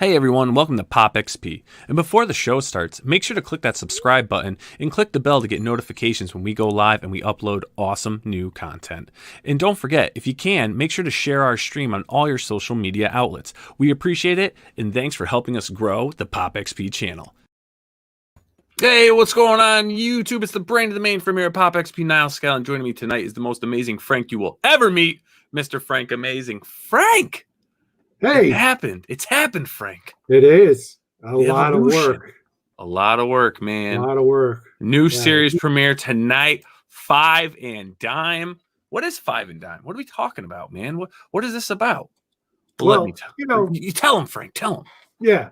Hey everyone, welcome to POPXP. And before the show starts, make sure to click that subscribe button and click the bell to get notifications when we go live and we upload awesome new content. And don't forget, if you can, make sure to share our stream on all your social media outlets. We appreciate it, and thanks for helping us grow the POPXP channel. Hey, what's going on YouTube? It's the brain of the main from here at POPXP, Niles Scott, and joining me tonight is the most amazing Frank you will ever meet, Mr. Frank Amazing. Frank! Hey, It's happened, Frank. it is a The lot evolution. of work. A lot of work, man. A lot of work. New series premiere tonight, Five and Dime. What is Five and Dime? What are we talking about, man? What is this about? Well, you tell him, Frank. Tell him. Yeah,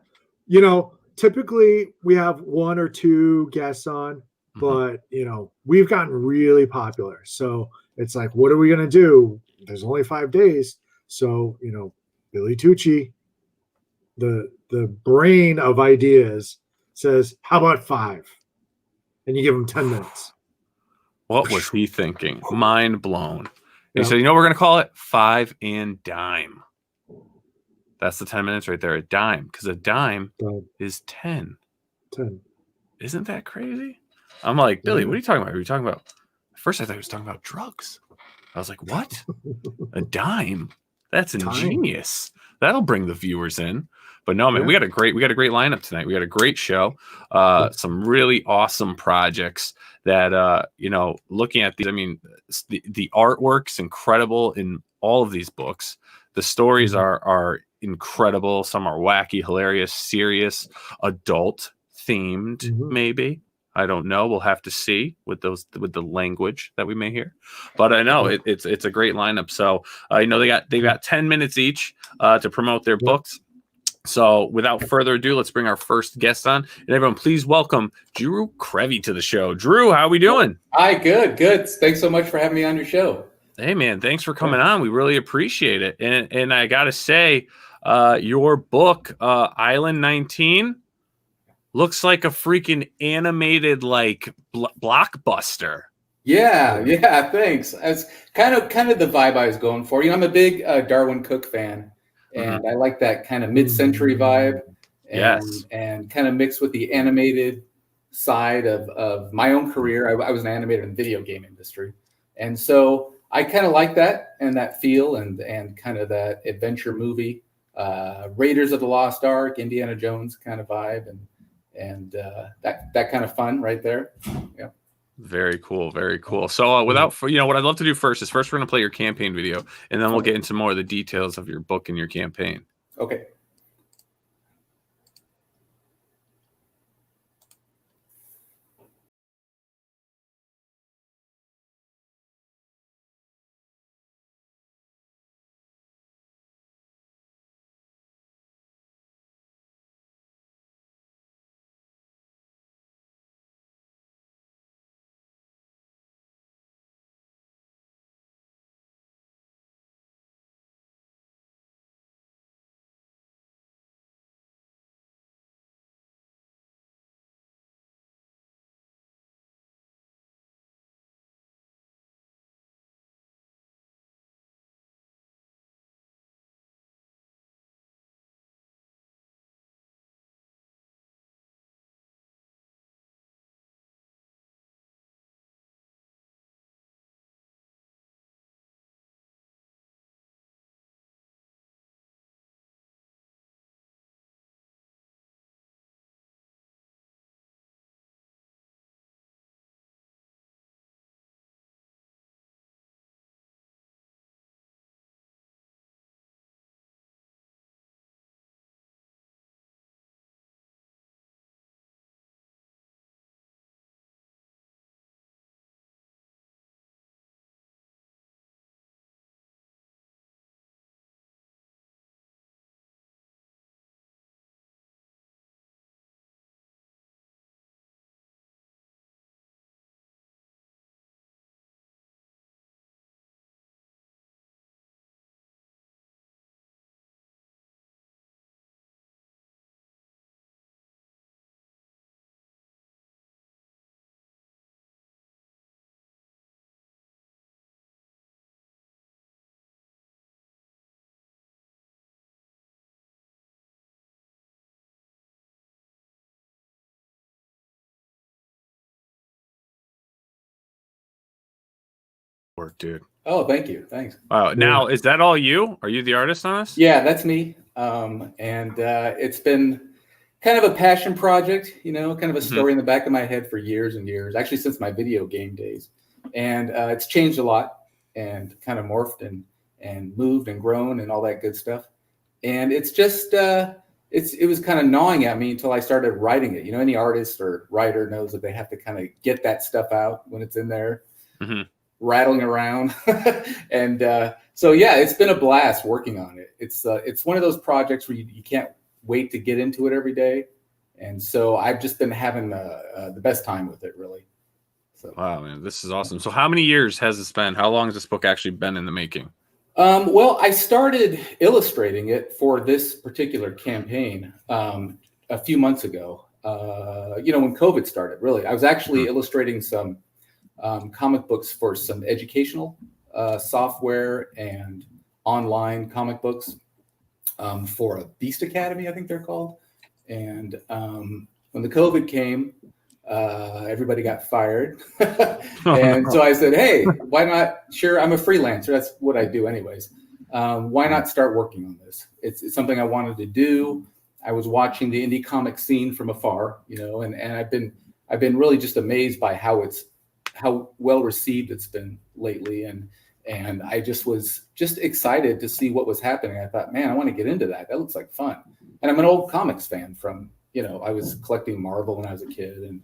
typically we have one or two guests on, but we've gotten really popular. So it's like, what are we gonna do? There's only 5 days, so Billy Tucci, the brain of ideas, says, "How about 5?" And you give him 10 minutes. What was he thinking? Mind blown. He said, we're going to call it Five and Dime. That's the 10 minutes right there. A dime. Because a dime is 10. 10. Isn't that crazy? I'm like, Billy, what are you talking about? Are you talking about? At first, I thought he was talking about drugs. I was like, what? A dime? That's ingenious. That'll bring the viewers in. But no, man, we got a great lineup tonight. We got a great show. Some really awesome projects that looking at these, I mean, the artwork's incredible in all of these books. The stories are incredible. Some are wacky, hilarious, serious, adult themed, maybe. I don't know. We'll have to see with the language that we may hear. But I know it's a great lineup. So they've got 10 minutes each to promote their books. So without further ado, let's bring our first guest on. And everyone, please welcome Drew Crevy to the show. Drew, how are we doing? Hi, good. Thanks so much for having me on your show. Hey, man, thanks for coming on. We really appreciate it. And I got to say, your book, Island 19, looks like a freaking animated blockbuster. Yeah, thanks. That's kind of the vibe I was going for. I'm a big Darwin Cook fan. And I like that kind of mid-century vibe, and kind of mixed with the animated side of my own career. I was an animator in the video game industry, and so I kind of like that and that feel and kind of that adventure movie, Raiders of the Lost Ark, Indiana Jones kind of vibe, and that kind of fun right there. Yeah. Very cool. Very cool. So what I'd love to do first we're going to play your campaign video, and then we'll get into more of the details of your book and your campaign. Okay. work, dude. Oh, thank you. Thanks. Wow. Now, is that all you? Are you the artist on this? Yeah, that's me. It's been kind of a passion project, kind of a story in the back of my head for years and years, actually since my video game days. And it's changed a lot and kind of morphed and moved and grown and all that good stuff. And it's just, it was kind of gnawing at me until I started writing it. Any artist or writer knows that they have to kind of get that stuff out when it's in there, rattling around. And so, yeah, it's been a blast working on it. It's one of those projects where you can't wait to get into it every day. And so I've just been having the best time with it, really. So. Wow, man, this is awesome. So how many years has this been? How long has this book actually been in the making? Well, I started illustrating it for this particular campaign a few months ago, when COVID started, really. I was actually illustrating some comic books for some educational software and online comic books for a Beast Academy, I think they're called. And when the COVID came, everybody got fired. And so I said, hey, why not? Sure, I'm a freelancer. That's what I do anyways. Why not start working on this? It's something I wanted to do. I was watching the indie comic scene from afar, and I've been really just amazed by how well received it's been lately. And I just was just excited to see what was happening. I thought, man, I want to get into that. That looks like fun. And I'm an old comics fan from, I was collecting Marvel when I was a kid.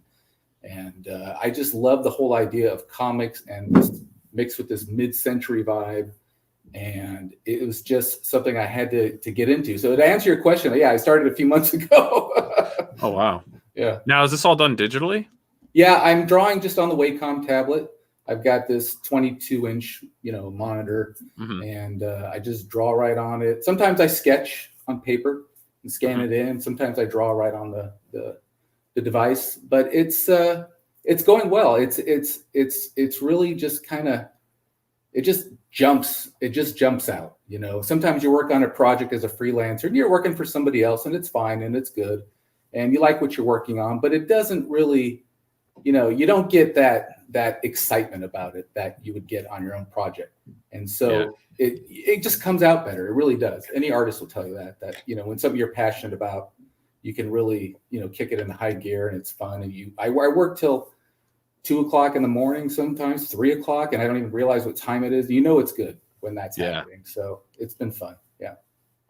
And I just love the whole idea of comics and this mixed with this mid-century vibe. And it was just something I had to get into. So to answer your question, yeah, I started a few months ago. Oh, wow. Yeah. Now, is this all done digitally? Yeah, I'm drawing just on the Wacom tablet. I've got this 22-inch, monitor, and I just draw right on it. Sometimes I sketch on paper and scan it in. Sometimes I draw right on the device, but it's going well. It's really just kind of, it just jumps out. Sometimes you work on a project as a freelancer and you're working for somebody else and it's fine and it's good and you like what you're working on, but it doesn't really, you don't get that excitement about it that you would get on your own project. And so it just comes out better. It really does. Any artist will tell you that when something you're passionate about, you can really, kick it in high gear and it's fun. And I work till 2:00 in the morning, sometimes 3:00, and I don't even realize what time it is. It's good when that's happening. So it's been fun. Yeah.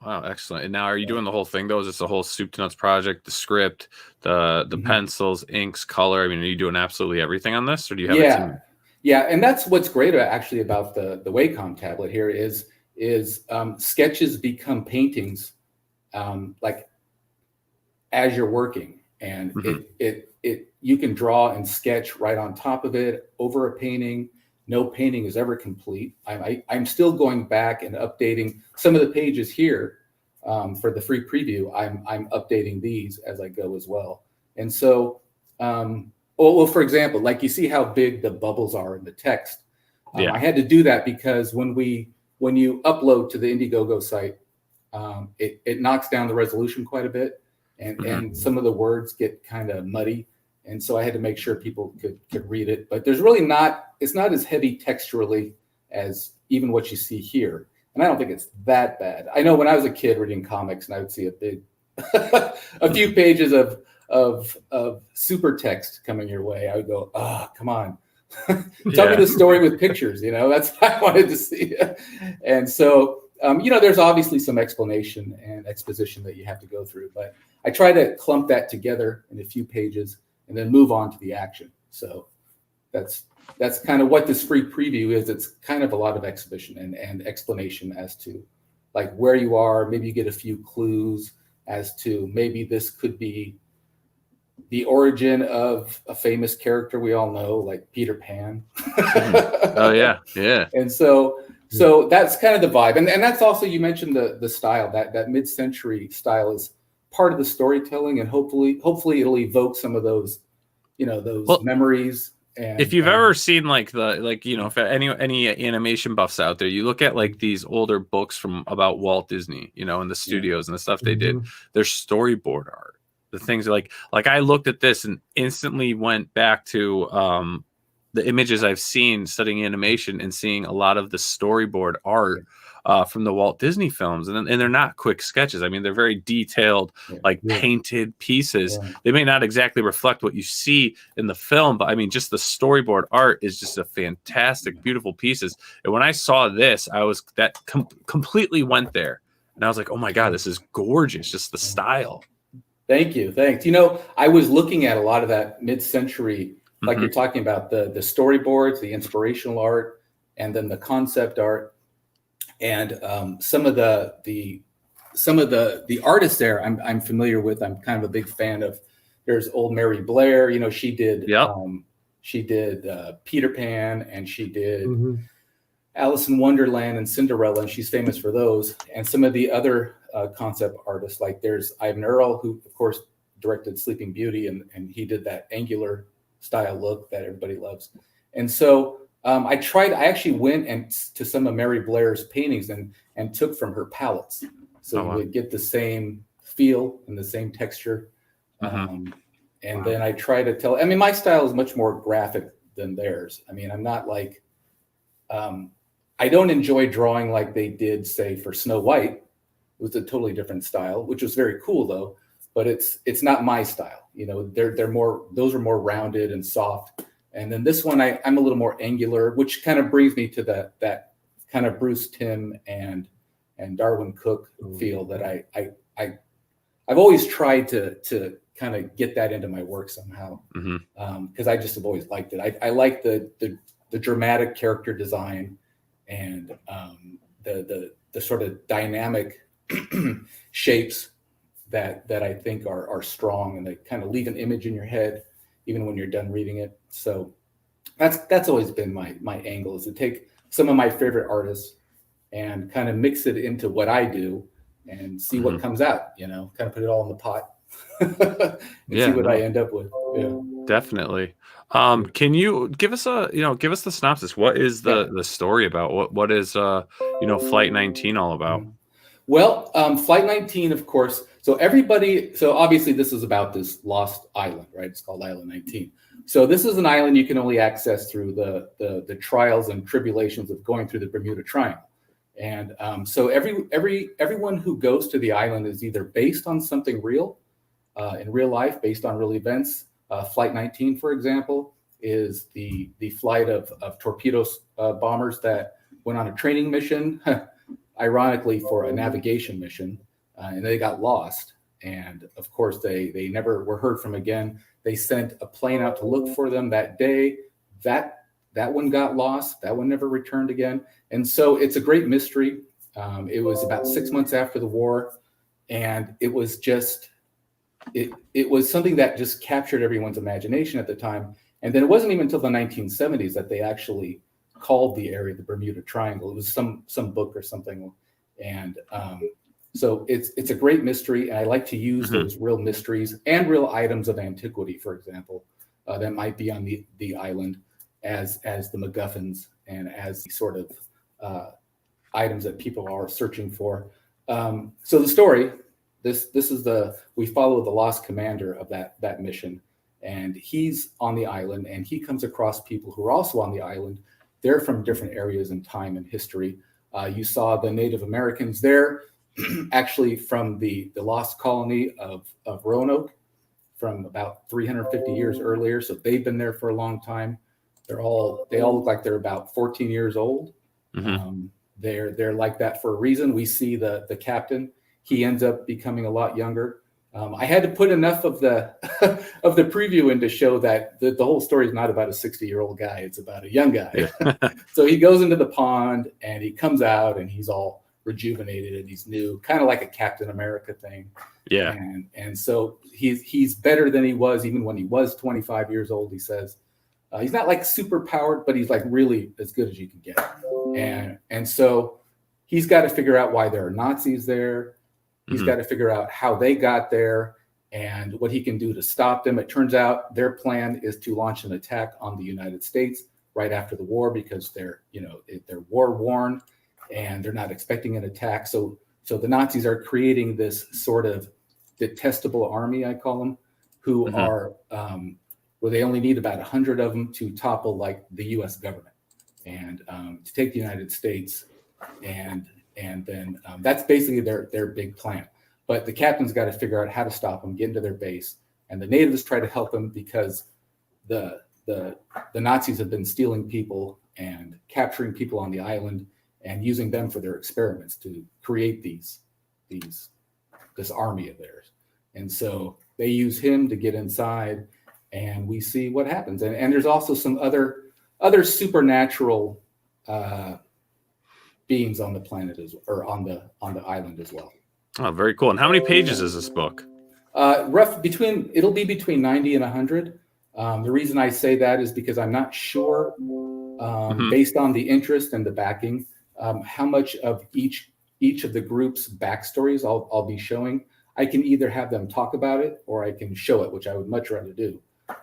Wow, excellent. And now, are you doing the whole thing though? Is this the whole soup to nuts project, the script, the pencils, inks, color? I mean, are you doing absolutely everything on this, or do you have a team? Yeah, and that's what's great actually about the Wacom tablet here is sketches become paintings, like as you're working, and you can draw and sketch right on top of it over a painting. No painting is ever complete. I'm still going back and updating some of the pages here for the free preview. I'm updating these as I go as well. And so, for example, like you see how big the bubbles are in the text. I had to do that because when you upload to the Indiegogo site, it knocks down the resolution quite a bit, and some of the words get kind of muddy. And so I had to make sure people could read it. But there's really it's not as heavy texturally as even what you see here. And I don't think it's that bad. I know when I was a kid reading comics and I would see a few pages of super text coming your way, I would go, oh, come on. Tell me the story with pictures, that's what I wanted to see. And so, there's obviously some explanation and exposition that you have to go through, but I try to clump that together in a few pages and then move on to the action. So that's kind of what this free preview is. It's kind of a lot of exhibition and explanation as to like where you are. Maybe you get a few clues as to maybe this could be the origin of a famous character we all know, like Peter Pan. Oh yeah. And so that's kind of the vibe. And that's also, you mentioned the style, that mid-century style is part of the storytelling, and hopefully it'll evoke some of those, memories. And if you've ever seen if any animation buffs out there, you look at like these older books from about Walt Disney, and the studios and the stuff they did, their storyboard art, the things like I looked at this and instantly went back to the images I've seen studying animation and seeing a lot of the storyboard art from the Walt Disney films, and they're not quick sketches. I mean, they're very detailed, like painted pieces. Yeah. They may not exactly reflect what you see in the film, but I mean, just the storyboard art is just a fantastic, beautiful pieces. And when I saw this, I was completely went there, and I was like, oh my God, this is gorgeous. Just the style. Thank you. Thanks. You know, I was looking at a lot of that mid-century, like you're talking about, the storyboards, the inspirational art, and then the concept art. And some of the artists there I'm familiar with. I'm kind of a big fan of. There's old Mary Blair. You know, she did Peter Pan, and she did Alice in Wonderland and Cinderella, and she's famous for those. And some of the other concept artists, like there's Ivan Earl, who of course directed Sleeping Beauty, and he did that angular style look that everybody loves. And so I actually went to some of Mary Blair's paintings and took from her palettes, so you would get the same feel and the same texture. And then I try to tell. I mean, my style is much more graphic than theirs. I mean, I'm not like I don't enjoy drawing like they did, say, for Snow White. It was a totally different style, which was very cool though. But it's not my style. You know, they're more, those are more rounded and soft. And then this one, I'm a little more angular, which kind of brings me to that kind of Bruce Timm and Darwin Cook feel that I've always tried to kind of get that into my work somehow, because I just have always liked it. I like the dramatic character design and the sort of dynamic shapes that I think are strong, and they kind of leave an image in your head even when you're done reading it. So that's always been my angle, is to take some of my favorite artists and kind of mix it into what I do and see what comes out, you know, kind of put it all in the pot and see what I end up with. Yeah. Definitely. Can you give us the synopsis? What is the story about? What is Flight 19 all about? Well, Flight 19, of course. So obviously this is about this lost island, right? It's called Island 19. So this is an island you can only access through the trials and tribulations of going through the Bermuda Triangle. And so everyone who goes to the island is either based on something real, in real life, based on real events. Flight 19, for example, is the flight of torpedo bombers that went on a training mission, ironically for a navigation mission, and they got lost. And of course, they never were heard from again. They sent a plane out to look for them that day. That one got lost. That one never returned again. And so it's a great mystery. It was about 6 months after the war, and it was just it was something that just captured everyone's imagination at the time. And then it wasn't even until the 1970s that they actually called the area the Bermuda Triangle. It was some book or something. And so it's a great mystery. And I like to use those real mysteries and real items of antiquity, for example, that might be on the island as the MacGuffins and as the sort of items that people are searching for. So the story, this is we follow the lost commander of that mission, and he's on the island, and he comes across people who are also on the island. They're from different areas in time and history. You saw the Native Americans there, actually from the lost colony of Roanoke from about 350 years earlier. So they've been there for a long time. They all look like they're about 14 years old. They're like that for a reason. We see the captain. He ends up becoming a lot younger. I had to put enough of the of the preview in to show that the whole story is not about a 60-year-old guy. It's about a young guy. So he goes into the pond and he comes out and he's all rejuvenated and he's new, kind of like a Captain America thing. Yeah. And so he's better than he was even when he was 25 years old, he says. He's not like super powered, but he's like really as good as you can get. And so he's got to figure out why there are Nazis there. He's got to figure out how they got there and what he can do to stop them. It turns out their plan is to launch an attack on the United States right after the war because they're war worn and they're not expecting an attack. So the Nazis are creating this sort of detestable army, I call them, who are where they only need about 100 of them to topple like the U.S. government and to take the United States, and then that's basically their big plan. But the captain's got to figure out how to stop them, get into their base, and the natives try to help them because the Nazis have been stealing people and capturing people on the island and using them for their experiments to create this army of theirs. And so they use him to get inside, and we see what happens. And there's also some other supernatural beings on the planet or on the island as well. Oh, very cool. And how many pages is this book? It'll be between 90 and 100. The reason I say that is because I'm not sure, based on the interest and the backing, how much of each of the group's backstories I'll be showing. I can either have them talk about it or I can show it, which I would much rather do.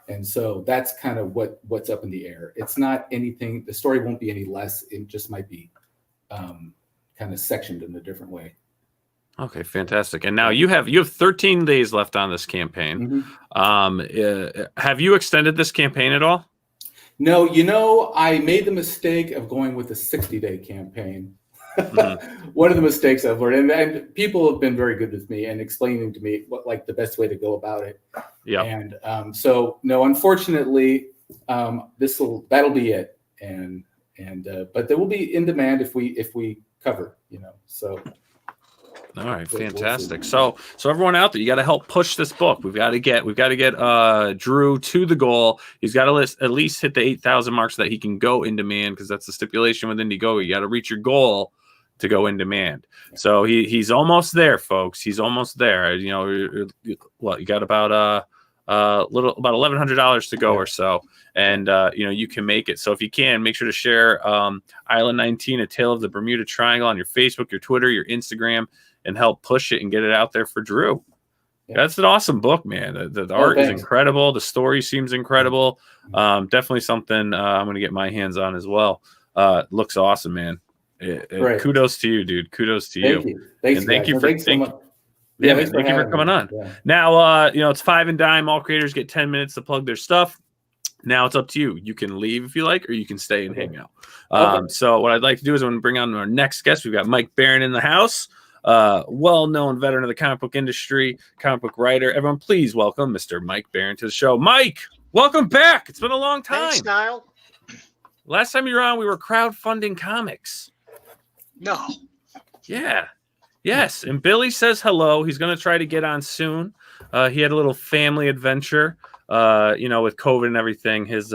And so that's kind of what's up in the air. It's not anything, the story won't be any less. It just might be kind of sectioned in a different way. Okay, fantastic. And now you have 13 days left on this campaign. Have you extended this campaign at all? No, I made the mistake of going with a 60-day campaign. One of the mistakes I've learned, and people have been very good with me and explaining to me what like the best way to go about it. Yeah. And so no, unfortunately, that'll be it. And but there will be in demand if we cover, so. All right, fantastic. So everyone out there, you got to help push this book. We've got to get Drew to the goal. He's got to at least hit the 8,000 mark so that he can go in demand, because that's the stipulation with Indiegogo. You got to reach your goal to go in demand. So he's almost there, folks. He's almost there. You got about $1,100 to go or so, and you can make it. So if you can, make sure to share Island 19, A Tale of the Bermuda Triangle on your Facebook, your Twitter, your Instagram, and help push it and get it out there for Drew. Yeah. That's an awesome book, man. The art is incredible. The story seems incredible. Definitely something I'm going to get my hands on as well. Looks awesome, man. Kudos to you, dude. Kudos to you. Thank you for coming on. Yeah. Now, it's 5 and dime. All creators get 10 minutes to plug their stuff. Now it's up to you. You can leave if you like, or you can stay and hang out. So what I'd like to do is I'm going to bring on our next guest. We've got Mike Barron in the house. Well-known veteran of the comic book industry, comic book writer. Everyone, please welcome Mr. Mike Barron to the show. Mike, welcome back. It's been a long time. Thanks, Niall. Last time you were on, we were crowdfunding comics. No. Yeah. Yes. And Billy says hello. He's going to try to get on soon. He had a little family adventure, with COVID and everything. His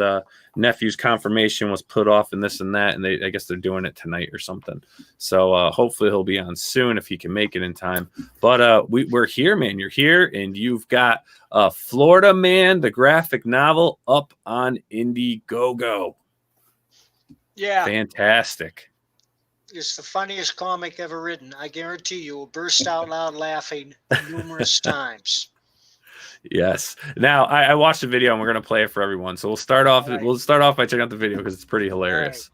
nephew's confirmation was put off and this and that, and I guess they're doing it tonight or something. So hopefully he'll be on soon if he can make it in time. But we're here, man. You're here, and you've got Florida Man, the graphic novel, up on Indiegogo. Yeah. Fantastic. It's the funniest comic ever written. I guarantee you will burst out loud laughing numerous times. Yes. Now I watched the video and we're gonna play it for everyone. So we'll start off. Right. We'll start off by checking out the video because it's pretty hilarious.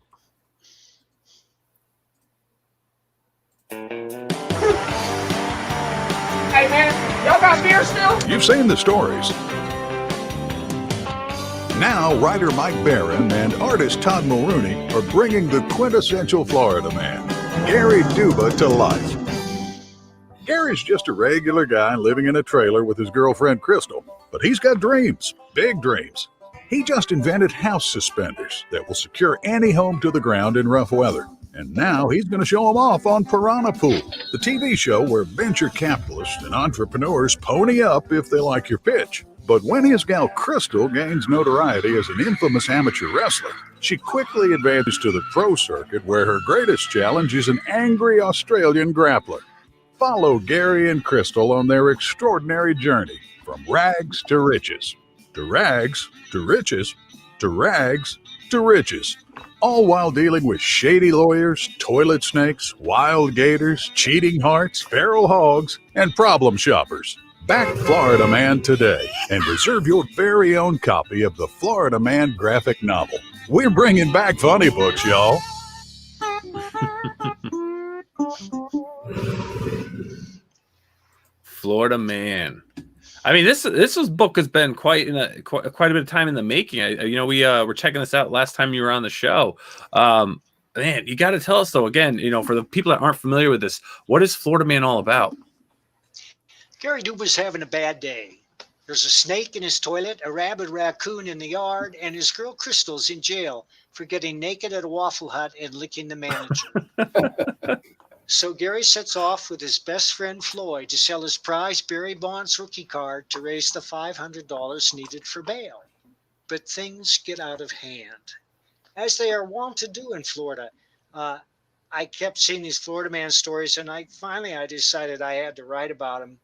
Right. Hey man, y'all got beer still? You've seen the stories. Now, writer Mike Barron and artist Todd Mulrooney are bringing the quintessential Florida man, Gary Duba, to life. Gary's just a regular guy living in a trailer with his girlfriend Crystal, but he's got dreams, big dreams. He just invented house suspenders that will secure any home to the ground in rough weather. And now he's going to show them off on Piranha Pool, the TV show where venture capitalists and entrepreneurs pony up if they like your pitch. But when his gal Crystal gains notoriety as an infamous amateur wrestler, she quickly advances to the pro circuit where her greatest challenge is an angry Australian grappler. Follow Gary and Crystal on their extraordinary journey from rags to riches. To rags, to riches, to rags, to riches. All while dealing with shady lawyers, toilet snakes, wild gators, cheating hearts, feral hogs, and problem shoppers. Back Florida Man today and reserve your very own copy of the Florida Man graphic novel. We're bringing back funny books, y'all. Florida Man. I mean, this book has been quite a bit of time in the making. We were checking this out last time you were on the show. Man, you got to tell us though. Again, for the people that aren't familiar with this, what is Florida Man all about? Gary Duba's having a bad day. There's a snake in his toilet, a rabid raccoon in the yard, and his girl Crystal's in jail for getting naked at a Waffle Hut and licking the manager. So Gary sets off with his best friend Floyd to sell his prize Barry Bonds rookie card to raise the $500 needed for bail. But things get out of hand, as they are wont to do in Florida. I kept seeing these Florida Man stories, and I decided I had to write about them.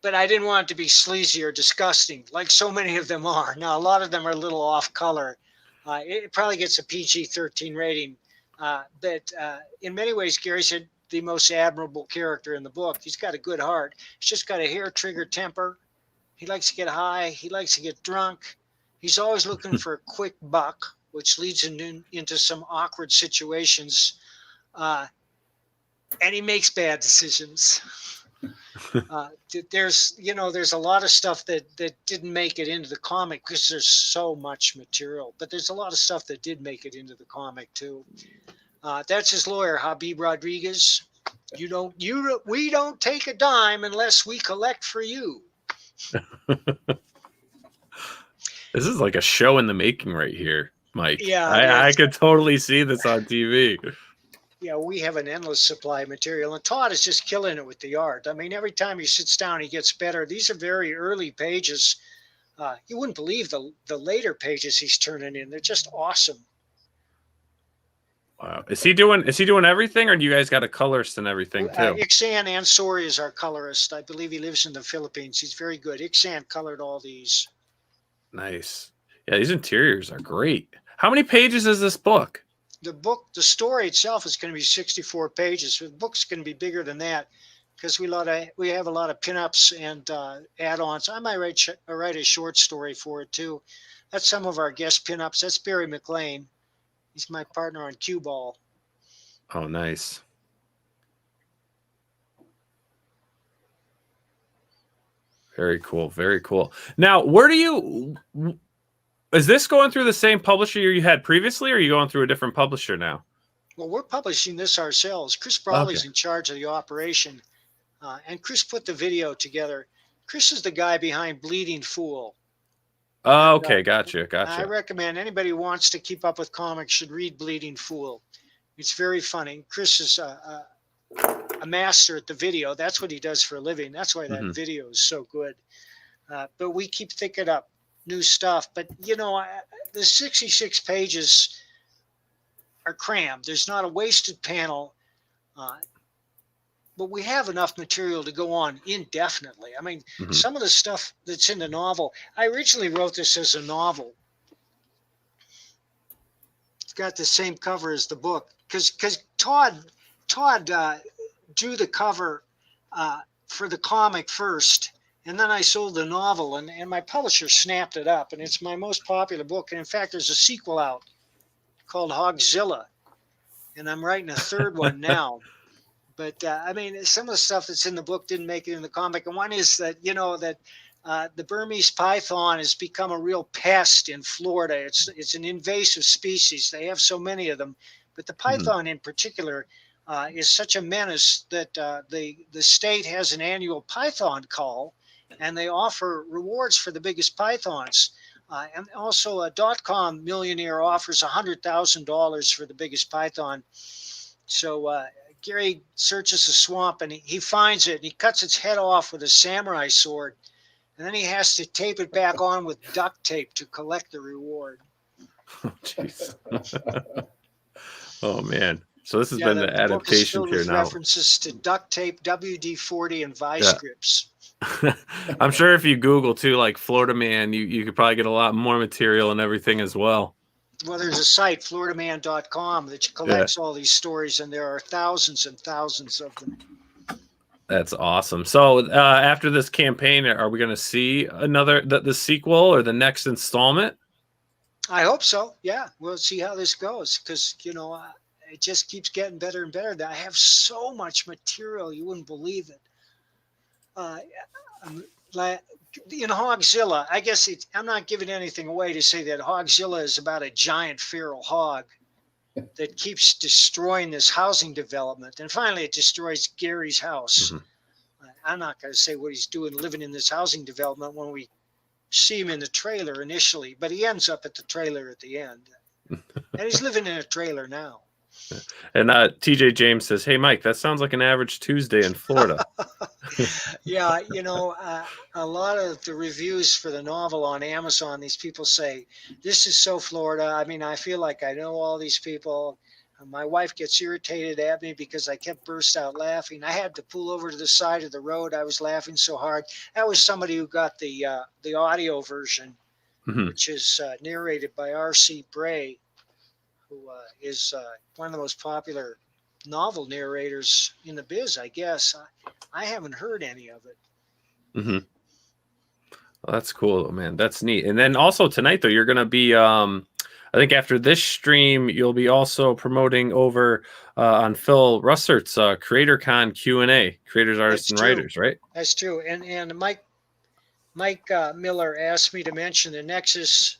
But I didn't want it to be sleazy or disgusting, like so many of them are. Now, a lot of them are a little off color. It probably gets a PG-13 rating. But in many ways, Gary's the most admirable character in the book. He's got a good heart. He's just got a hair-trigger temper. He likes to get high. He likes to get drunk. He's always looking for a quick buck, which leads him into some awkward situations. And he makes bad decisions. There's a lot of stuff that didn't make it into the comic because there's so much material, but there's a lot of stuff that did make it into the comic too. That's his lawyer, Habib Rodriguez. We don't take a dime unless we collect for you. This is like a show in the making right here, Mike. Yeah, I could totally see this on TV. Yeah, we have an endless supply of material, and Todd is just killing it with the art. I mean, every time he sits down, he gets better. These are very early pages. You wouldn't believe the later pages he's turning in. They're just awesome. Wow. Is he doing everything, or do you guys got a colorist and everything too? Ixan Ansori is our colorist. I believe he lives in the Philippines. He's very good. Ixan colored all these. Nice. Yeah, these interiors are great. How many pages is this book? The story itself is going to be 64 pages. The book's going to be bigger than that because we have a lot of pinups and add-ons. I might write a short story for it too. That's some of our guest pinups. That's Barry McLean. He's my partner on Cue Ball. Oh, nice. Very cool. Very cool. Now, is this going through the same publisher you had previously, or are you going through a different publisher now? Well, we're publishing this ourselves. Chris Brawley's in charge of the operation, and Chris put the video together. Chris is the guy behind Bleeding Fool. Oh, okay, gotcha. I recommend anybody who wants to keep up with comics should read Bleeding Fool. It's very funny. Chris is a master at the video. That's what he does for a living. That's why that video is so good. But we keep thinking up new stuff. But, the 66 pages are crammed. There's not a wasted panel. But we have enough material to go on indefinitely. I mean, some of the stuff that's in the novel, I originally wrote this as a novel. It's got the same cover as the book because Todd drew the cover for the comic first, and then I sold the novel, and my publisher snapped it up, and it's my most popular book. And in fact, there's a sequel out called Hogzilla, and I'm writing a third one now. But I mean, some of the stuff that's in the book didn't make it in the comic. And one is that, the Burmese python has become a real pest in Florida. It's an invasive species. They have so many of them. But the python in particular is such a menace that the state has an annual python call, and they offer rewards for the biggest pythons. And also a .com millionaire offers $100,000 for the biggest python. So Gary searches the swamp and he finds it and he cuts its head off with a samurai sword. And then he has to tape it back on with duct tape to collect the reward. Oh, jeez. Oh, man. So this has been the adaptation here now. References to duct tape, WD-40, and vice grips. I'm sure if you Google too, like Florida Man, you could probably get a lot more material and everything as well. Well, there's a site, floridaman.com, that collects all these stories, and there are thousands and thousands of them. That's awesome. So after this campaign, are we going to see the sequel or the next installment? I hope so. Yeah, we'll see how this goes because, it just keeps getting better and better. I have so much material, you wouldn't believe it. in Hogzilla, I guess I'm not giving anything away to say that Hogzilla is about a giant feral hog that keeps destroying this housing development. And finally, it destroys Gary's house. Mm-hmm. I'm not going to say what he's doing living in this housing development when we see him in the trailer initially, but he ends up at the trailer at the end. And he's living in a trailer now. And TJ James says, "Hey, Mike, that sounds like an average Tuesday in Florida." Yeah, a lot of the reviews for the novel on Amazon, these people say, this is so Florida. I mean, I feel like I know all these people. My wife gets irritated at me because I kept burst out laughing. I had to pull over to the side of the road. I was laughing so hard. That was somebody who got the audio version, mm-hmm. which is narrated by R.C. Bray, who is one of the most popular novel narrators in the biz, I guess. I haven't heard any of it. Mm-hmm. Well, that's cool, man. That's neat. And then also tonight, though, you're going to be, I think after this stream, you'll be also promoting over on Phil Russert's CreatorCon Q&A, Creators, Artists, and Writers, right? That's true. And Mike Miller asked me to mention the Nexus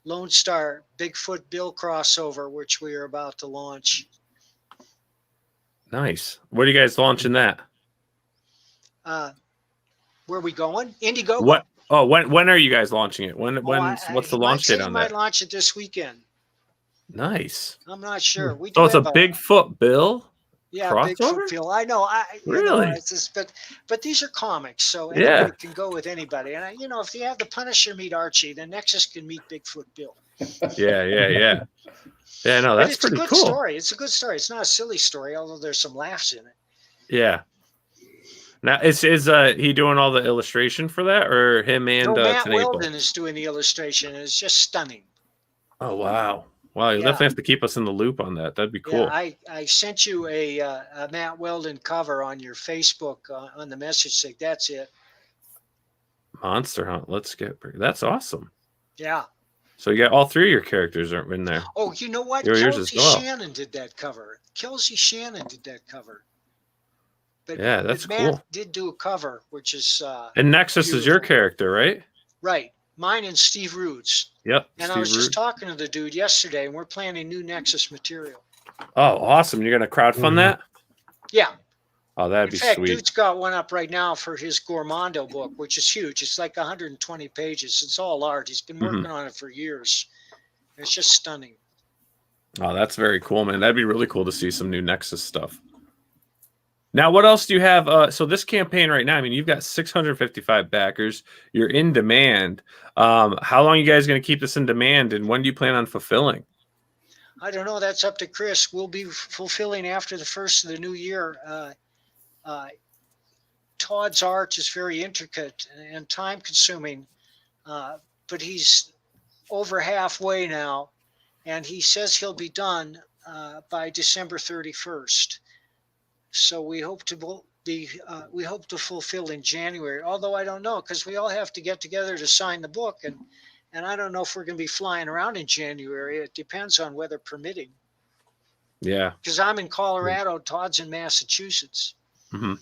Lone Star Bigfoot Bill crossover, which we are about to launch. Nice. What are you guys launching that? Where are we going? Indiegogo. What? Oh, when are you guys launching it? What's the launch date on that? We might launch it this weekend. Nice. I'm not sure. So it's a Bigfoot Bill? Yeah, crossover? Bigfoot Bill. I know. Really? It's just, but these are comics, so anybody can go with anybody. And if you have the Punisher meet Archie, then Nexus can meet Bigfoot Bill. Yeah. Yeah, no, that's pretty cool. It's a good story. It's a good story. It's not a silly story, although there's some laughs in it. Yeah. Now, is he doing all the illustration for that, or him and Matt Weldon is doing the illustration, and it's just stunning. Oh, wow. Wow, you'll definitely have to keep us in the loop on that. That'd be cool. Yeah, I sent you a Matt Weldon cover on your Facebook on the message stick. That's it. Monster Hunt. That's awesome. Yeah. So you got all three of your characters are in there. Oh, you know what? Kelsey Shannon did that cover. Kelsey Shannon did that cover. But, yeah, that's Matt cool. Did do a cover, which is and Nexus beautiful. Is your character, right? Right. Mine and Steve Rude's. Yep. And Steve I was Rude. just talking to the dude yesterday, and we're planning new Nexus material. Oh, awesome. You're going to crowdfund that? Yeah. Oh, that'd be sweet. In fact, sweet. Dude's got one up right now for his Gormondo book, which is huge. It's like 120 pages. It's all art. He's been working on it for years. It's just stunning. Oh, that's very cool, man. That'd be really cool to see some new Nexus stuff. Now, what else do you have? So this campaign right now, I mean, you've got 655 backers. You're in demand. How long are you guys going to keep this in demand, and when do you plan on fulfilling? I don't know. That's up to Chris. We'll be fulfilling after the first of the new year. Todd's art is very intricate and time-consuming, but he's over halfway now, and he says he'll be done by December 31st. So we hope to fulfill in January. Although I don't know, because we all have to get together to sign the book, and I don't know if we're going to be flying around in January. It depends on weather permitting. Yeah. Because I'm in Colorado, Todd's in Massachusetts. Mm-hmm.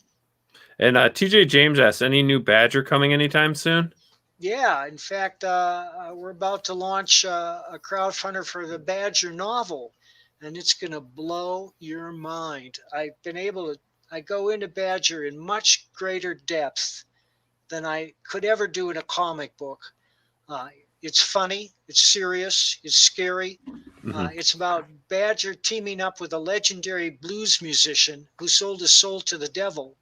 And TJ James asks, any new Badger coming anytime soon? Yeah. In fact, we're about to launch a crowdfunder for the Badger novel, and it's going to blow your mind. I go into Badger in much greater depth than I could ever do in a comic book. It's funny, it's serious, it's scary. It's about Badger teaming up with a legendary blues musician who sold his soul to the devil.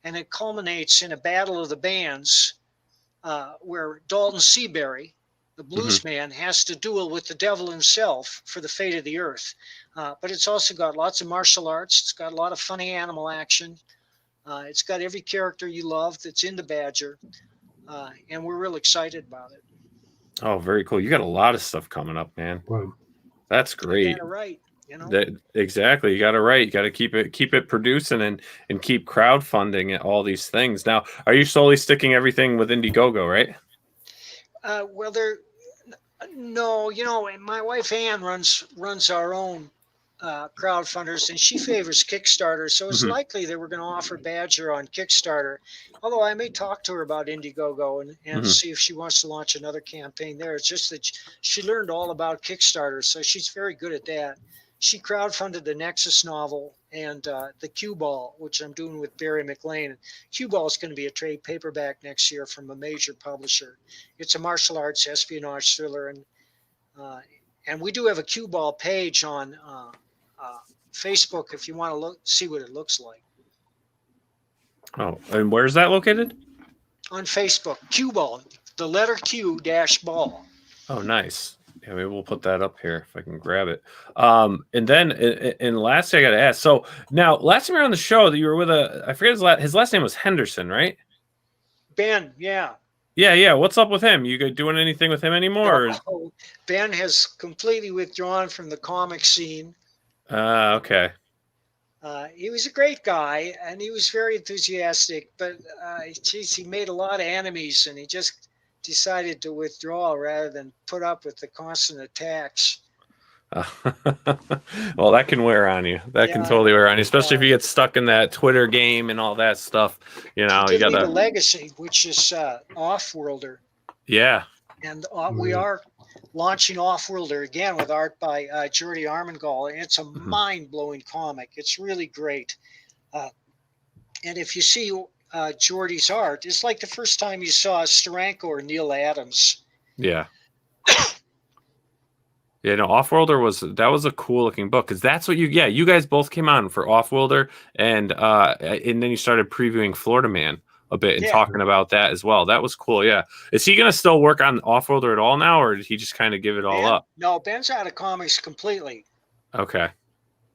And it culminates in a battle of the bands where Dalton Seabury, the blues man, has to duel with the devil himself for the fate of the earth. But it's also got lots of martial arts. It's got a lot of funny animal action. It's got every character you love that's in the Badger. And we're real excited about it. Oh, very cool. You got a lot of stuff coming up, man. Wow. That's great. You got it right. Exactly. You got it right. You got to keep it producing and keep crowdfunding all these things. Now, are you solely sticking everything with Indiegogo, right? Well, no, my wife Ann runs our own crowdfunders, and she favors Kickstarter. So it's likely that we're going to offer Badger on Kickstarter. Although I may talk to her about Indiegogo and see if she wants to launch another campaign there. It's just that she learned all about Kickstarter, so she's very good at that. She crowdfunded the Nexus novel and the Cue Ball, which I'm doing with Barry McLean. Cue Ball is going to be a trade paperback next year from a major publisher. It's a martial arts espionage thriller, and we do have a Cue Ball page on Facebook if you want to see what it looks like. Oh, and where's that located? On Facebook, Cue Ball, the letter Q - ball. Oh, nice. Yeah, maybe we'll put that up here if I can grab it. And then, and lastly, I got to ask. So now, last time you were on the show, that you were with I forget his last name was Henderson, right? Ben, yeah. Yeah. What's up with him? You doing anything with him anymore? No, Ben has completely withdrawn from the comic scene. Okay. He was a great guy, and he was very enthusiastic, but he made a lot of enemies, and he just decided to withdraw rather than put up with the constant attacks. Well, that can wear on you. That can totally wear on you, especially if you get stuck in that Twitter game and all that stuff. You got the legacy, which is Offworlder. Yeah. And we are launching Offworlder again with art by Jordi Armengol. And it's a mind-blowing comic. It's really great. And if you see Jordi's art, it's like the first time you saw Steranko or Neil Adams. Yeah. Yeah, no, Offworlder was a cool looking book, because that's what you guys both came on for Offworlder, and then you started previewing Florida Man a bit and talking about that as well. That was cool. Yeah. Is he going to still work on Offworlder at all now, or did he just kind of give it all up? No, Ben's out of comics completely. Okay.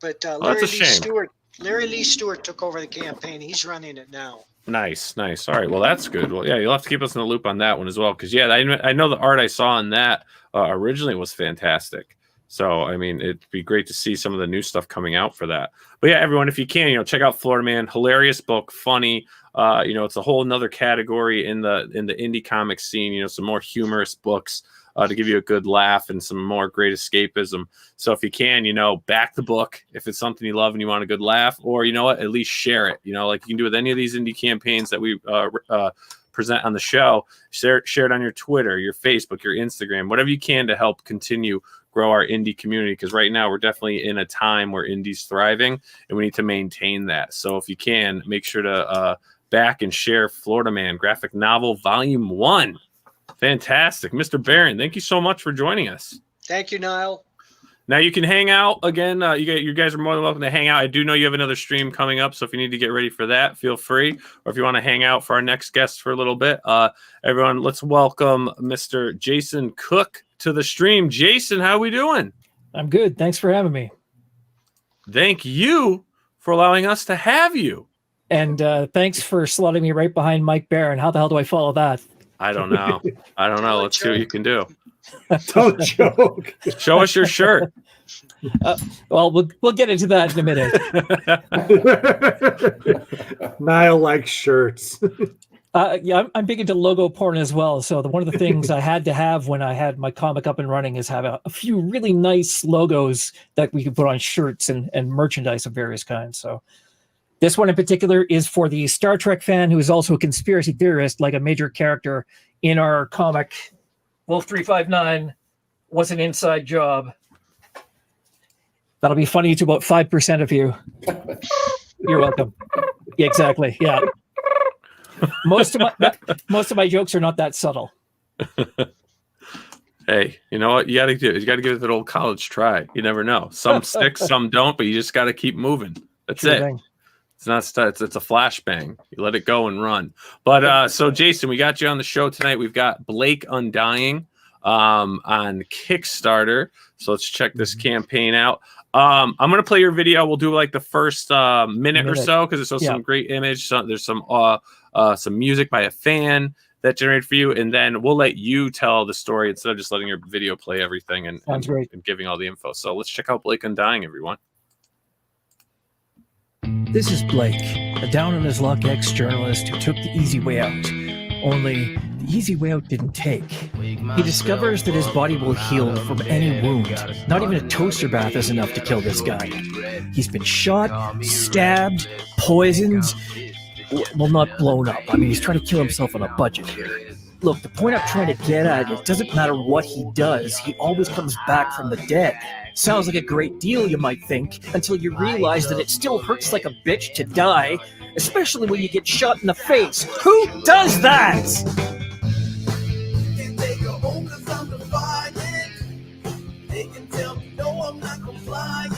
But that's a shame. Larry Lee Stewart took over the campaign. He's running it now. Nice. All right. Well, that's good. Well, yeah, you'll have to keep us in the loop on that one as well, because I know the art I saw on that originally was fantastic. So, I mean, it'd be great to see some of the new stuff coming out for that. But yeah, everyone, if you can, check out Florida Man. Hilarious book, funny. It's a whole nother category in the indie comic scene. Some more humorous books to give you a good laugh and some more great escapism. So if you can, back the book if it's something you love and you want a good laugh, or at least share it. Like you can do with any of these indie campaigns that we present on the show. Share it on your Twitter, your Facebook, your Instagram, whatever you can to help continue grow our indie community, because right now we're definitely in a time where indie's thriving and we need to maintain that. So if you can, make sure to back and share Florida Man graphic novel volume 1. Fantastic. Mr. Barron, thank you so much for joining us. Thank you, Niall. Now you can hang out again. You guys are more than welcome to hang out. I do know you have another stream coming up, so if you need to get ready for that, feel free. Or if you want to hang out for our next guest for a little bit, everyone, let's welcome Mr. Jason Cook to the stream. Jason, how are we doing? I'm good. Thanks for having me. Thank you for allowing us to have you. And thanks for slotting me right behind Mike Barron. How the hell do I follow that? I don't know. Let's see what you can do. Don't joke. Show us your shirt. Well, we'll get into that in a minute. Niall likes shirts. Yeah, I'm big into logo porn as well. So one of the things I had to have when I had my comic up and running is have a few really nice logos that we could put on shirts and merchandise of various kinds. So this one in particular is for the Star Trek fan who is also a conspiracy theorist, like a major character in our comic. Wolf 359 was an inside job. That'll be funny to about 5% of you. You're welcome. Yeah, exactly. Yeah. Most of my jokes are not that subtle. Hey, you know what you got to do? You got to give it an old college try. You never know. Some stick, some don't, but you just got to keep moving. That's it. Thing. It's not it's a flashbang. You let it go and run. But so Jason, we got you on the show tonight. We've got Blake Undying on Kickstarter. So let's check this campaign out. I'm gonna play your video. We'll do like the first minute or so because it's some great image. There's some music by a fan that generated for you, and then we'll let you tell the story instead of just letting your video play everything and giving all the info. So let's check out Blake Undying, everyone. This is Blake, a down-on-his-luck ex-journalist who took the easy way out. Only the easy way out didn't take. He discovers that his body will heal from any wound. Not even a toaster bath is enough to kill this guy. He's been shot, stabbed, poisoned, well, not blown up. I mean, he's trying to kill himself on a budget here. Look, the point I'm trying to get at, it doesn't matter what he does, he always comes back from the dead. Sounds like a great deal, you might think, until you realize that it still hurts like a bitch to die, especially when you get shot in the face. Who does that? They can tell me no, I'm not complying.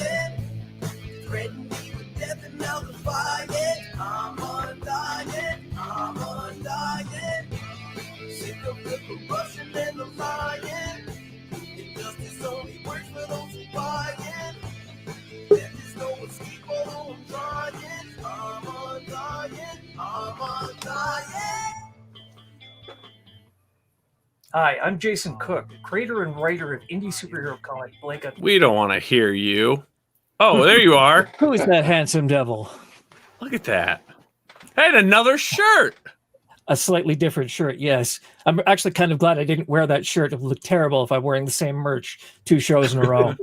Threaten me with death and now defying. I'm undying, I'm undying. Sick of the corruption and the lying. Injustice only works for those who buy it. There is no escape, although I'm trying. I'm undying, I'm undying. Hi, I'm Jason Cook, creator and writer of indie superhero comic Blake. We don't want to hear you. Oh, there you are. Who is that handsome devil? Look at that. And another shirt. A slightly different shirt, yes. I'm actually kind of glad I didn't wear that shirt. It would look terrible if I'm wearing the same merch 2 shows in a row.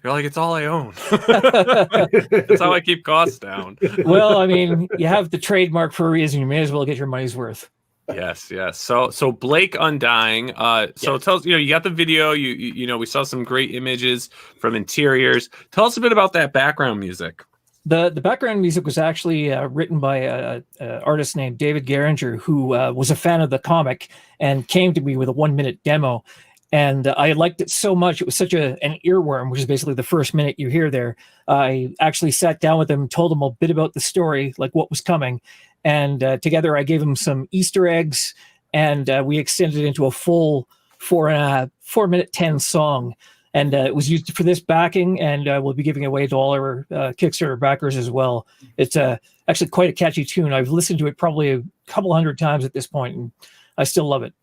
You're like, it's all I own. That's how I keep costs down. Well, I mean, you have the trademark for a reason. You may as well get your money's worth. Yes. So Blake Undying. So Yes. tell us, you got the video. You know, we saw some great images from interiors. Tell us a bit about that background music. The background music was actually written by an artist named David Geringer, who was a fan of the comic and came to me with a 1-minute demo. And I liked it so much. It was such an earworm, which is basically the first minute you hear there. I actually sat down with him, told him a bit about the story, like what was coming. And together I gave him some Easter eggs, and we extended it into a full 4-minute 10 song. And it was used for this backing, and we'll be giving it away to all our Kickstarter backers as well. It's actually quite a catchy tune. I've listened to it probably a couple hundred times at this point, and I still love it.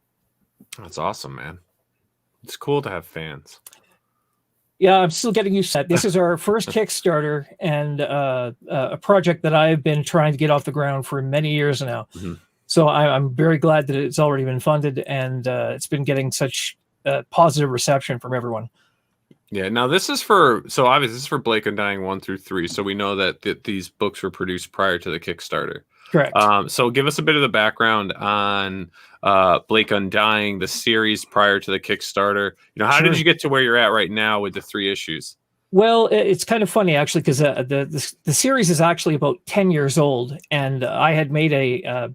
That's awesome, man. It's cool to have fans. Yeah, I'm still getting used to that. This is our first Kickstarter, and a project that I've been trying to get off the ground for many years now. Mm-hmm. So I'm very glad that it's already been funded, and it's been getting such positive reception from everyone. Yeah. Now this is for, so obviously this is for Blake Undying 1 through 3. So we know that these books were produced prior to the Kickstarter. Correct. So give us a bit of the background on Blake Undying, the series prior to the Kickstarter. You know, how did you get to where you're at right now with the 3 issues? Well, it's kind of funny actually, because the series is actually about 10 years old, and I had made a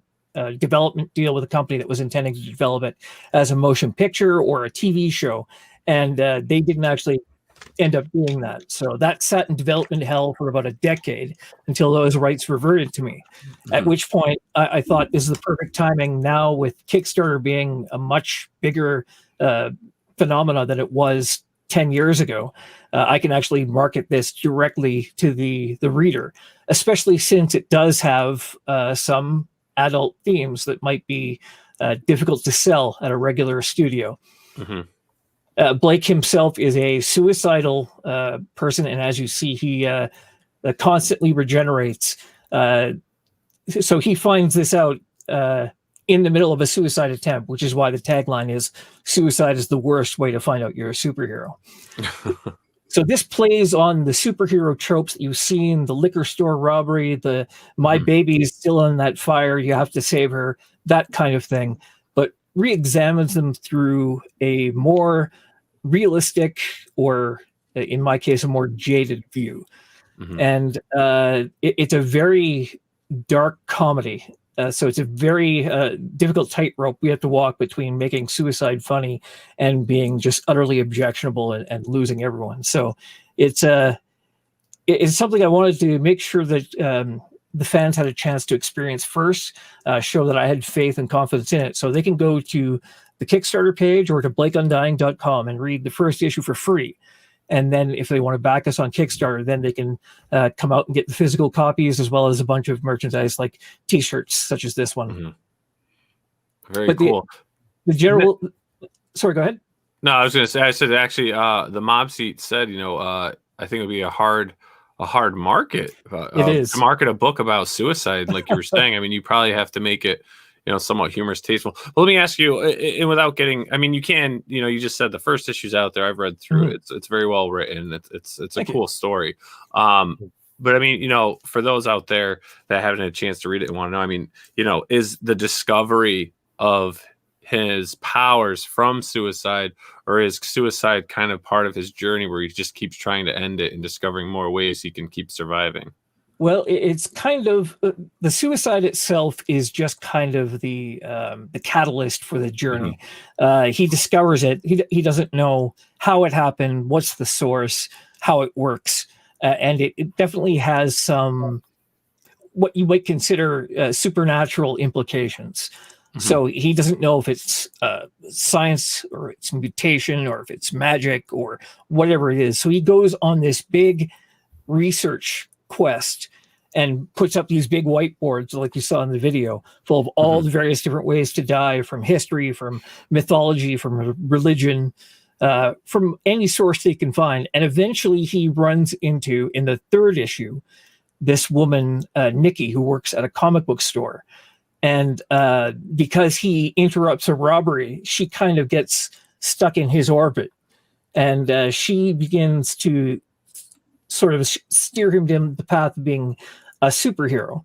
development deal with a company that was intending to develop it as a motion picture or a TV show, and they didn't actually end up doing that. So that sat in development hell for about a decade until those rights reverted to me. Mm-hmm. At which point I thought this is the perfect timing now, with Kickstarter being a much bigger phenomena than it was 10 years ago. I can actually market this directly to the reader, especially since it does have some adult themes that might be difficult to sell at a regular studio. Mm-hmm. Blake himself is a suicidal person, and as you see, he constantly regenerates. So he finds this out in the middle of a suicide attempt, which is why the tagline is "Suicide is the worst way to find out you're a superhero." So this plays on the superhero tropes that you've seen: the liquor store robbery, the "my baby is still in that fire, you have to save her," that kind of thing, but re-examines them through a more realistic, or in my case, a more jaded view. Mm-hmm. And it's a very dark comedy. So it's a very difficult tightrope we have to walk between making suicide funny and being just utterly objectionable and losing everyone. So it's something I wanted to make sure that the fans had a chance to experience first, show that I had faith and confidence in it. So they can go to the Kickstarter page or to blakeundying.com and read the first issue for free. And then if they want to back us on Kickstarter, then they can come out and get the physical copies, as well as a bunch of merchandise like T-shirts, such as this one. Mm-hmm. Very cool. The general... Sorry, go ahead. No, I was going to say, I said actually, the mob seat said, I think it would be a hard market. It is. To market a book about suicide, like you were saying. I mean, you probably have to make it, somewhat humorous, tasteful. But let me ask you, and without getting, I mean, you can, you just said the first issue's out there. I've read through it. It's very well written. It's a cool story. But I mean, for those out there that haven't had a chance to read it and want to know, I mean, is the discovery of his powers from suicide, or is suicide kind of part of his journey where he just keeps trying to end it and discovering more ways he can keep surviving? Well, it's kind of the suicide itself is just kind of the catalyst for the journey. He discovers it. He doesn't know how it happened, what's the source, how it works, and it definitely has some what you might consider supernatural implications. So he doesn't know if it's science or it's mutation or if it's magic or whatever it is. So he goes on this big research quest and puts up these big whiteboards like you saw in the video, full of all the various different ways to die, from history, from mythology, from religion, from any source they can find. And eventually he runs into, in the third issue, this woman, Nikki, who works at a comic book store. And because he interrupts a robbery, she kind of gets stuck in his orbit. And she begins to sort of steer him down the path of being a superhero,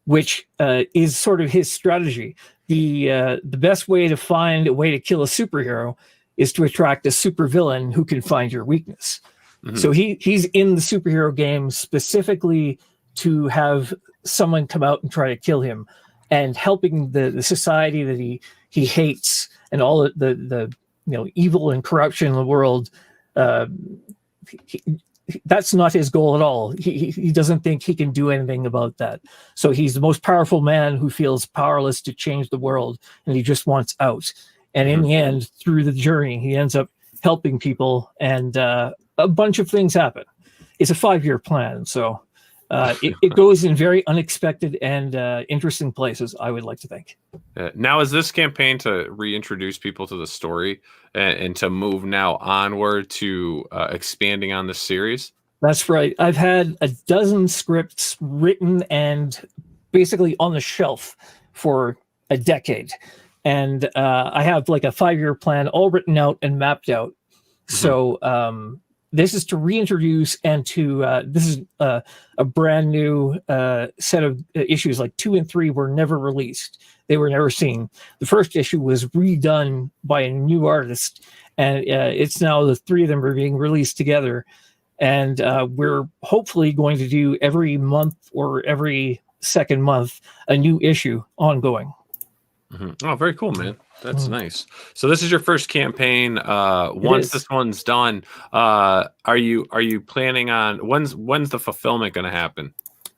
which is sort of his strategy. The best way to find a way to kill a superhero is to attract a supervillain who can find your weakness. So he's in the superhero game specifically to have someone come out and try to kill him, and helping the society that he hates and all the evil and corruption in the world. That's not his goal at all. He doesn't think he can do anything about that. So he's the most powerful man who feels powerless to change the world, and he just wants out. And in the end, through the journey, he ends up helping people, and a bunch of things happen. It's a 5-year plan, so it goes in very unexpected and interesting places, I would like to think. Now, is this campaign to reintroduce people to the story and to move now onward to expanding on the series? That's right. I've had a dozen scripts written and basically on the shelf for a decade. And I have like a 5-year plan all written out and mapped out. So this is to reintroduce and to this is a brand new set of issues. Like 2 and 3 were never released. They were never seen. The first issue was redone by a new artist, and it's now the 3 of them are being released together. And we're hopefully going to do every month or every second month a new issue ongoing. Oh, very cool, man. That's nice. So this is your first campaign. Once this one's done, are you planning on when's the fulfillment going to happen?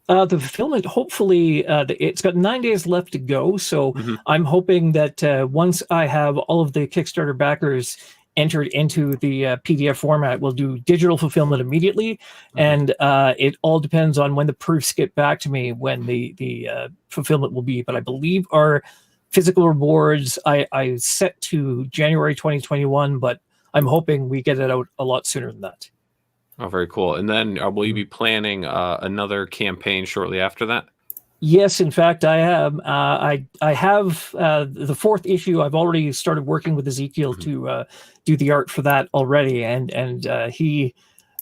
The fulfillment, hopefully, it's got 9 days left to go. So I'm hoping that once I have all of the Kickstarter backers entered into the PDF format, we'll do digital fulfillment immediately. And it all depends on when the proofs get back to me, when the fulfillment will be. But I believe our physical rewards I set to January 2021, but I'm hoping we get it out a lot sooner than that. Oh, very cool. And then will you be planning another campaign shortly after that? Yes, in fact, I am. I have the 4th issue. I've already started working with Ezekiel to do the art for that already. And he,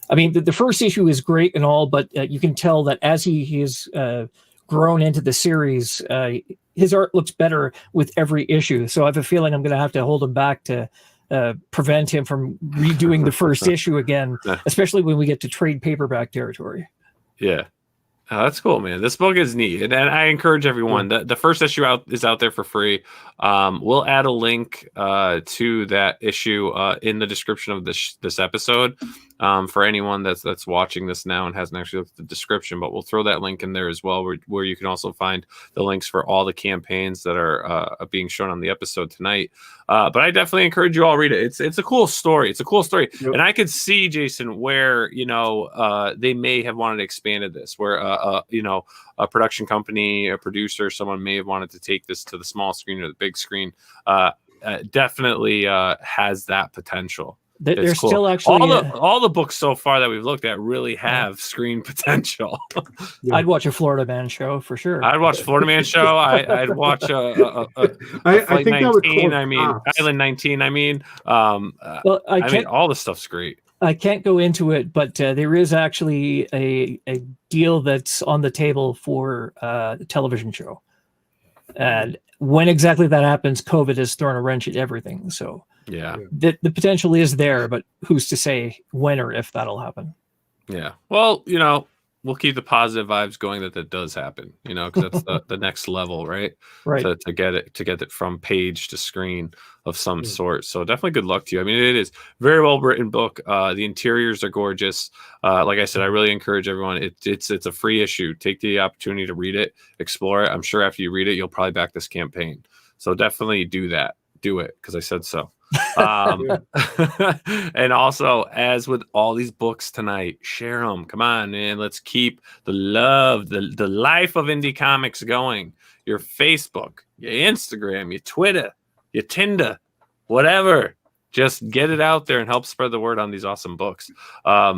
I mean, the first issue is great and all, but you can tell that as he is grown into the series, his art looks better with every issue. So I have a feeling I'm going to have to hold him back to prevent him from redoing the first issue again, especially when we get to trade paperback territory. Yeah. Oh, that's cool, man. This book is neat, and I encourage everyone. The first issue is out there for free. We'll add a link to that issue in the description of this episode for anyone that's watching this now and hasn't actually looked at the description. But we'll throw that link in there as well, where you can also find the links for all the campaigns that are being shown on the episode tonight. But I definitely encourage you all read it. It's a cool story. It's a cool story, and I could see, Jason, where they may have wanted to expand this, where a production company, a producer, someone may have wanted to take this to the small screen or the big screen. Definitely has that potential. There's cool. still actually all the books so far that we've looked at really have screen potential. Yeah. I'd watch a Florida Man show for sure. I'd watch Florida Man show. I'd watch a I think that would 19. call I mean, cops. Island 19. I mean, well, I mean, all the stuff's great. I can't go into it, but there is actually a deal that's on the table for a television show. And when exactly that happens, COVID has thrown a wrench at everything. So Yeah. the potential is there, but who's to say when or if that'll happen? Yeah. Well, you know, we'll keep the positive vibes going that does happen, you know, because that's the next level, right? Right. To get it from page to screen of some sort. So definitely good luck to you. I mean, it is very well written book. The interiors are gorgeous. Like I said, I really encourage everyone. It's a free issue. Take the opportunity to read it, explore it. I'm sure after you read it, you'll probably back this campaign. So definitely do that. Do it because I said so. And also, as with all these books tonight, share them. Come on, man. Let's keep the love, the life of indie comics going. Your Facebook, your Instagram, your Twitter, your Tinder, whatever. Just get it out there and help spread the word on these awesome books. Are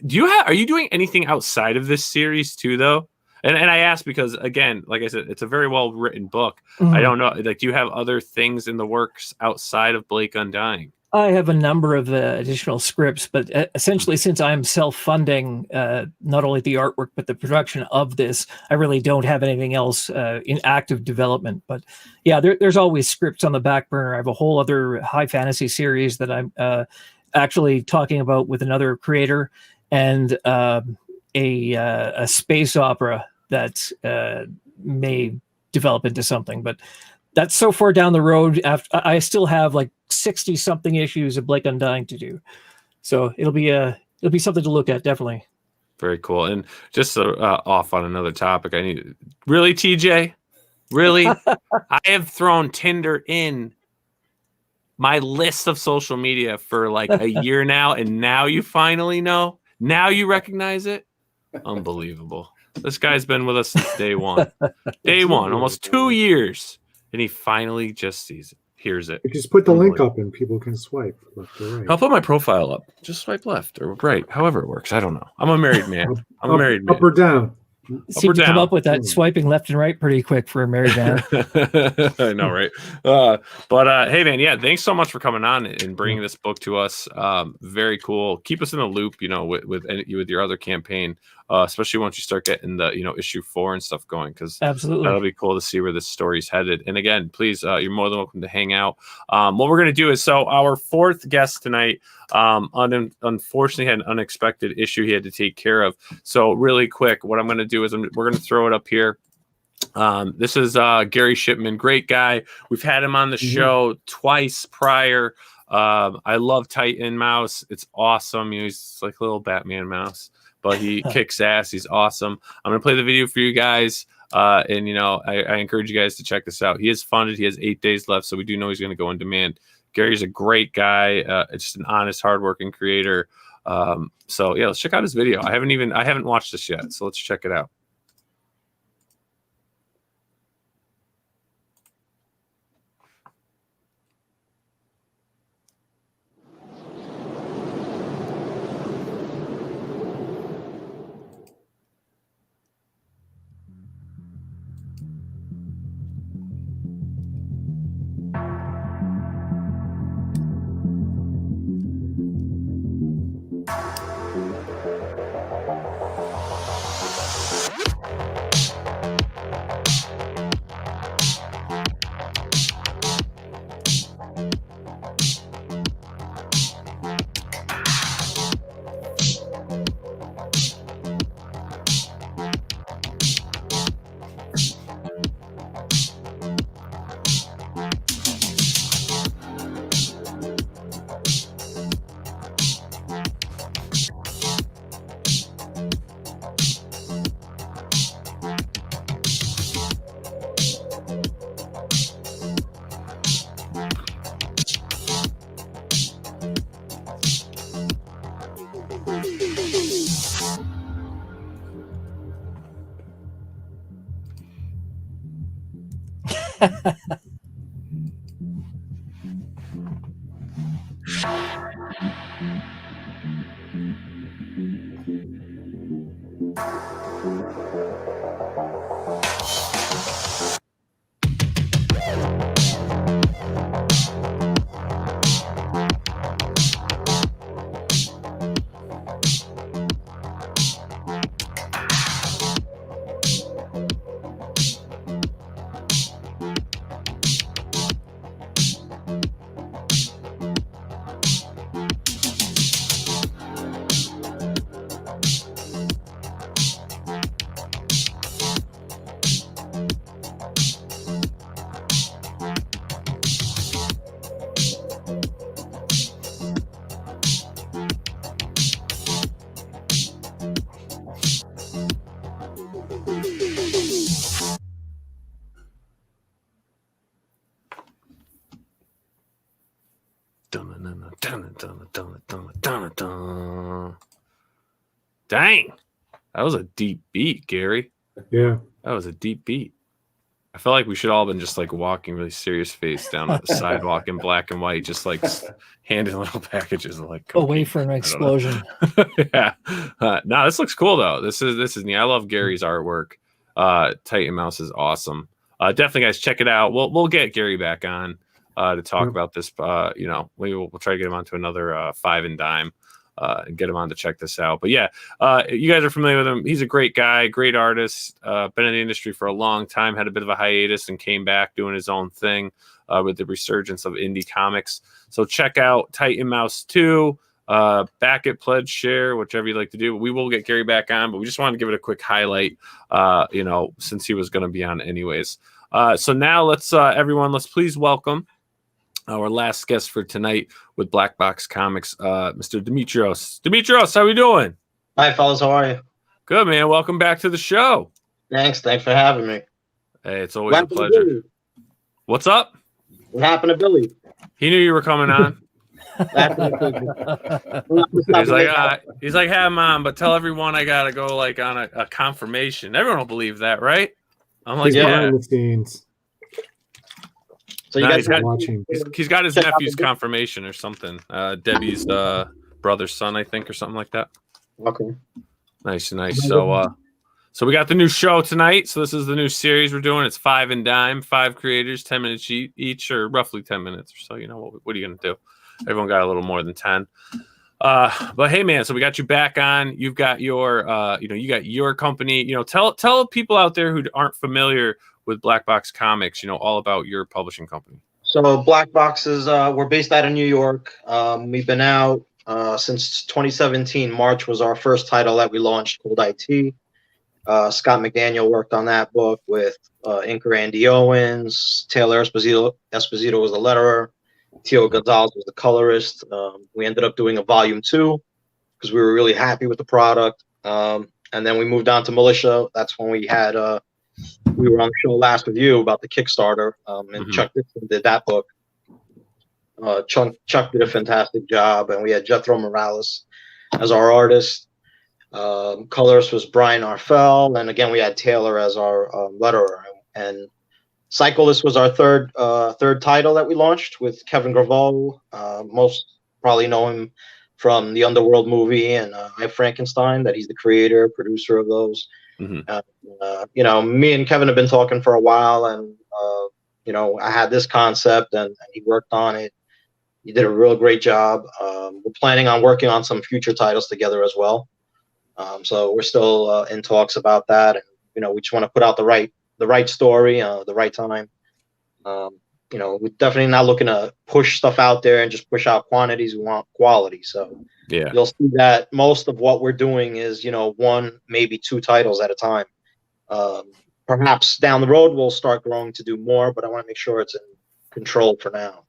you doing anything outside of this series too, though? And I ask because, again, like I said, it's a very well written book. Mm-hmm. I don't know, like, do you have other things in the works outside of Blake Undying? I have a number of additional scripts, but essentially, since I'm self-funding not only the artwork but the production of this, I really don't have anything else in active development. But yeah, there's always scripts on the back burner. I have a whole other high fantasy series that I'm actually talking about with another creator, and a space opera that may develop into something, but that's so far down the road. I still have like 60 something issues of Blake Undying to do, so it'll be something to look at, definitely. Very cool. And just off on another topic, really, TJ, really, I have thrown Tinder in my list of social media for like a year now, and now you finally know. Now you recognize it. Unbelievable. This guy's been with us since day one. Day one, almost 2 years. And he finally just sees it, hears it. You just put the link up and people can swipe left or right. I'll put my profile up. Just swipe left or right, however it works. I don't know. I'm a married man. I'm a married man. Up or down. Seem to come up with that swiping left and right pretty quick for a married man. I know, right? But hey, man, yeah, thanks so much for coming on and bringing this book to us. Very cool. Keep us in the loop, you know, with your other campaign, especially once you start getting the, you know, issue 4 and stuff going, because absolutely that'll be cool to see where this story's headed. And again, please, you're more than welcome to hang out. What we're gonna do is, so our 4th guest tonight, unfortunately had an unexpected issue he had to take care of. So really quick, what I'm going to do is we're going to throw it up here. This is Gary Shipman, great guy. We've had him on the show twice prior. I love Titan Mouse. It's awesome. You know, he's like a little Batman mouse, but he kicks ass. He's awesome. I'm going to play the video for you guys. And, you know, I encourage you guys to check this out. He is funded. He has 8 days left, so we do know he's going to go on demand. Gary's a great guy. It's just an honest, hardworking creator. So yeah, let's check out his video. I haven't watched this yet, so let's check it out. Dang, that was a deep beat, Gary. Yeah, that was a deep beat. I feel like we should all been just like walking really serious face down the sidewalk in black and white, just like handing little packages of like away from an explosion. Yeah. No, this looks cool though. This is neat. I love Gary's artwork. Titan Mouse is awesome. Definitely, guys, check it out. We'll get Gary back on to talk about this. We'll try to get him onto another Five and Dime and get him on to check this out. But yeah, you guys are familiar with him. He's a great guy, great artist. Been in the industry for a long time. Had a bit of a hiatus and came back doing his own thing with the resurgence of indie comics. So check out Titan Mouse 2. Back at Pledge, share, whichever you like to do. We will get Gary back on, but we just wanted to give it a quick highlight, since he was going to be on anyways. So now let's please welcome our last guest for tonight with Black Box Comics, Mr. Demetrios. Demetrios, how are we doing? Hi, fellas. How are you? Good, man. Welcome back to the show. Thanks for having me. Hey, it's always a pleasure. What's up? What happened to Billy? He knew you were coming on. He's like, have him on, but tell everyone I gotta go like on a confirmation. Everyone will believe that, right? I'm like, behind the scenes. So you guys are watching. He's got his nephew's confirmation or something. Debbie's brother's son, I think, or something like that. Okay. Nice. So we got the new show tonight. So this is the new series we're doing. It's Five and Dime, 5 creators, 10 minutes each, or roughly 10 minutes or so. You know, what are you gonna do? Everyone got a little more than 10. But hey, man, so we got you back on. You've got your, you got your company. Tell people out there who aren't familiar with Black Box Comics, all about your publishing company. So Black Box is, we're based out of New York. We've been out since 2017. March was our first title that we launched called IT. Scott McDaniel worked on that book with inker Andy Owens. Taylor Esposito was the letterer. Tio Gonzalez was the colorist. We ended up doing a volume 2 because we were really happy with the product. And then we moved on to Militia. That's when we had we were on the show last with you about the Kickstarter, and Chuck did that book. Chuck did a fantastic job, and we had Jethro Morales as our artist. Colorist was Brian Arfel, and again we had Taylor as our letterer. And Cyclist was our third title that we launched with Kevin Graveau. Most probably know him from the Underworld movie and I, Frankenstein, that he's the creator, producer of those. Me and Kevin have been talking for a while, and I had this concept and he worked on it. He did a real great job. We're planning on working on some future titles together as well. So we're still in talks about that, and we just want to put out the right story, the right time. We're definitely not looking to push stuff out there and just push out quantities. We want quality. So yeah, you'll see that most of what we're doing is, 1, maybe 2 titles at a time. Perhaps down the road, we'll start growing to do more, but I want to make sure it's in control for now.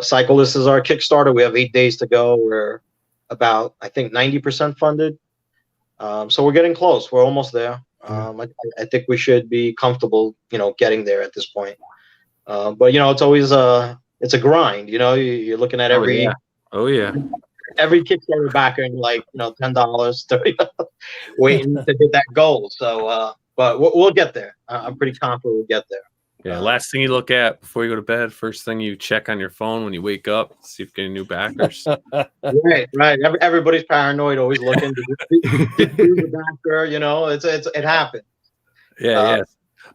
Cyclist is our Kickstarter. We have 8 days to go. We're about, I think, 90% funded. So we're getting close. We're almost there. I think we should be comfortable, getting there at this point. But it's always it's a grind. You're looking at every every Kickstarter backer and $10, $30, waiting to hit that goal. So, but we'll get there. I'm pretty confident we'll get there. Yeah. Last thing you look at before you go to bed. First thing you check on your phone when you wake up, see if you get any new backers. Right. Everybody's paranoid, always looking to do the backer. It happens. Yeah.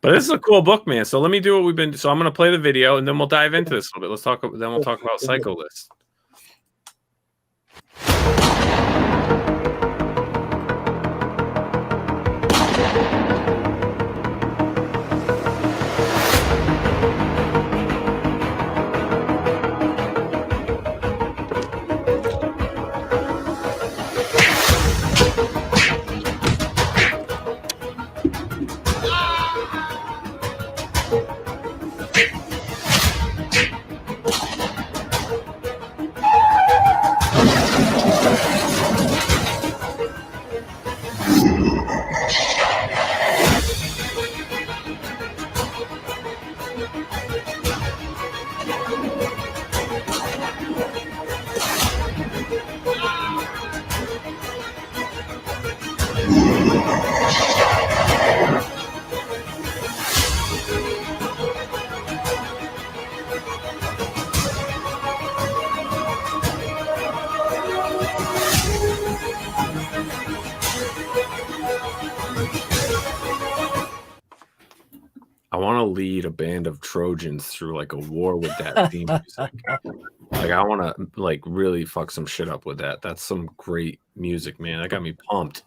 But this is a cool book, man. So let me do what we've been. So I'm going to play the video and then we'll dive into this a little bit. Then we'll talk about Cyclist. lead a band of Trojans through like a war with that theme music. Like I want to like really fuck some shit up with that. That's some great music, man. That got me pumped.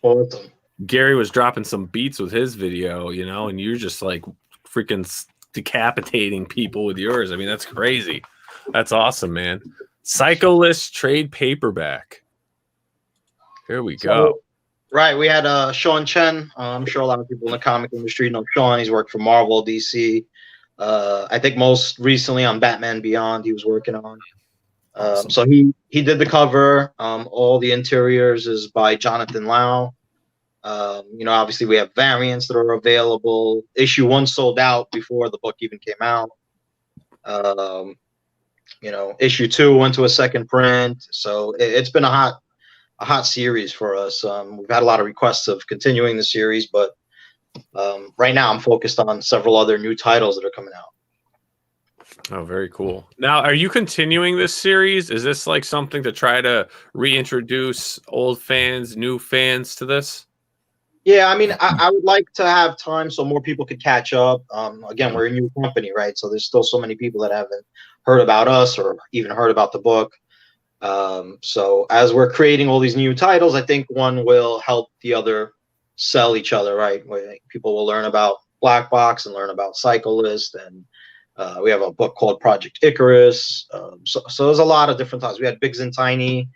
Awesome. Gary was dropping some beats with his video, you know, and you're just like freaking decapitating people with yours. I mean, that's crazy. That's awesome, man. Psycholist trade paperback. Here we go. Right, we had Sean Chen. I'm sure a lot of people in the comic industry know Sean. He's worked for Marvel, DC. I think most recently on Batman Beyond he was working on. Awesome. So he did the cover. All the interiors is by Jonathan Lau. You know, obviously we have variants that are available. Issue 1 sold out before the book even came out. You know, issue 2 went to a second print. So it's been a hot series for us. We've had a lot of requests of continuing the series, but right now I'm focused on several other new titles that are coming out. Oh, very cool. Now, are you continuing this series? Is this like something to try to reintroduce old fans, new fans to this? Yeah, I mean, I would like to have time so more people could catch up. Again, we're a new company, right? So there's still so many people that haven't heard about us or even heard about the book. So as we're creating all these new titles, I think one will help the other sell each other, right? Where people will learn about Black Box and learn about Cyclist, and we have a book called Project Icarus. So there's a lot of different titles. We had Biggs and Tiny.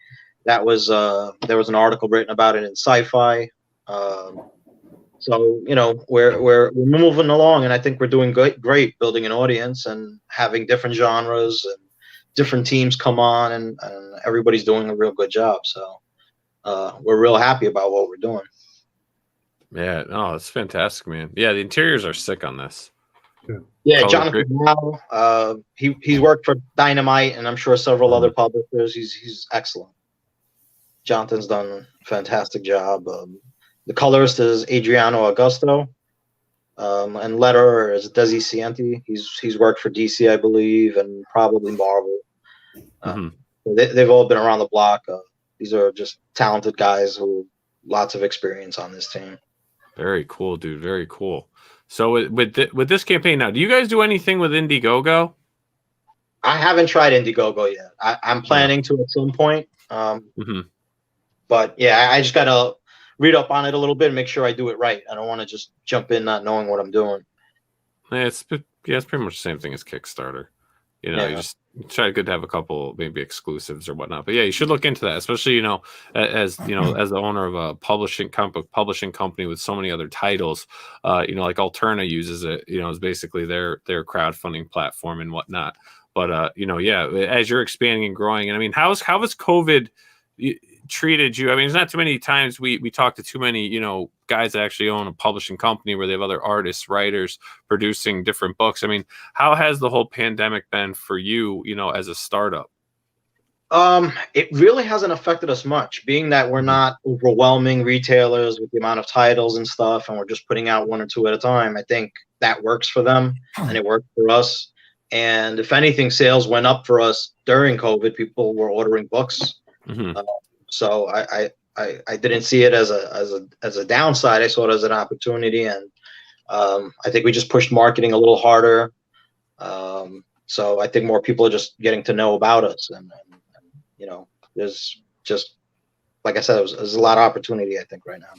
That was there was an article written about it in Sci-Fi. So you know we're moving along, and I think we're doing great building an audience and having different genres and different teams come on, and everybody's doing a real good job. So we're real happy about what we're doing. Yeah, no, it's fantastic, man. Yeah, the interiors are sick on this. Yeah, Jonathan Lau, he's worked for Dynamite and I'm sure several other publishers. He's excellent. Jonathan's done a fantastic job. The colorist is Adriano Augusto, and letterer is Desi Cienti. He's worked for DC, I believe, and probably Marvel. They've all been around the block. These are just talented guys who lots of experience on this team. Very cool, dude. Very cool. So with this campaign now, do you guys do anything with Indiegogo? I haven't tried Indiegogo yet. I'm planning to at some point. But yeah, I just gotta read up on it a little bit and make sure I do it right. I don't want to just jump in not knowing what I'm doing. Yeah, it's pretty much the same thing as Kickstarter. You know, you just try to have a couple maybe exclusives or whatnot. But yeah, you should look into that, especially as the owner of a publishing company with so many other titles. Like Alterna uses it. Is basically their crowdfunding platform and whatnot. But as you're expanding and growing, and I mean, how has COVID treated you? I mean, there's not too many times we talk to too many guys that actually own a publishing company where they have other artists, writers producing different books. I mean, how has the whole pandemic been for you, as a startup? It really hasn't affected us much, being that we're not overwhelming retailers with the amount of titles and stuff, and we're just putting out 1 or 2 at a time. I think that works for them and it worked for us. And if anything, sales went up for us during COVID. People were ordering books. So I didn't see it as a downside. I saw it as an opportunity, and I think we just pushed marketing a little harder. So I think more people are just getting to know about us, and there's just, like I said, there's a lot of opportunity, I think, right now.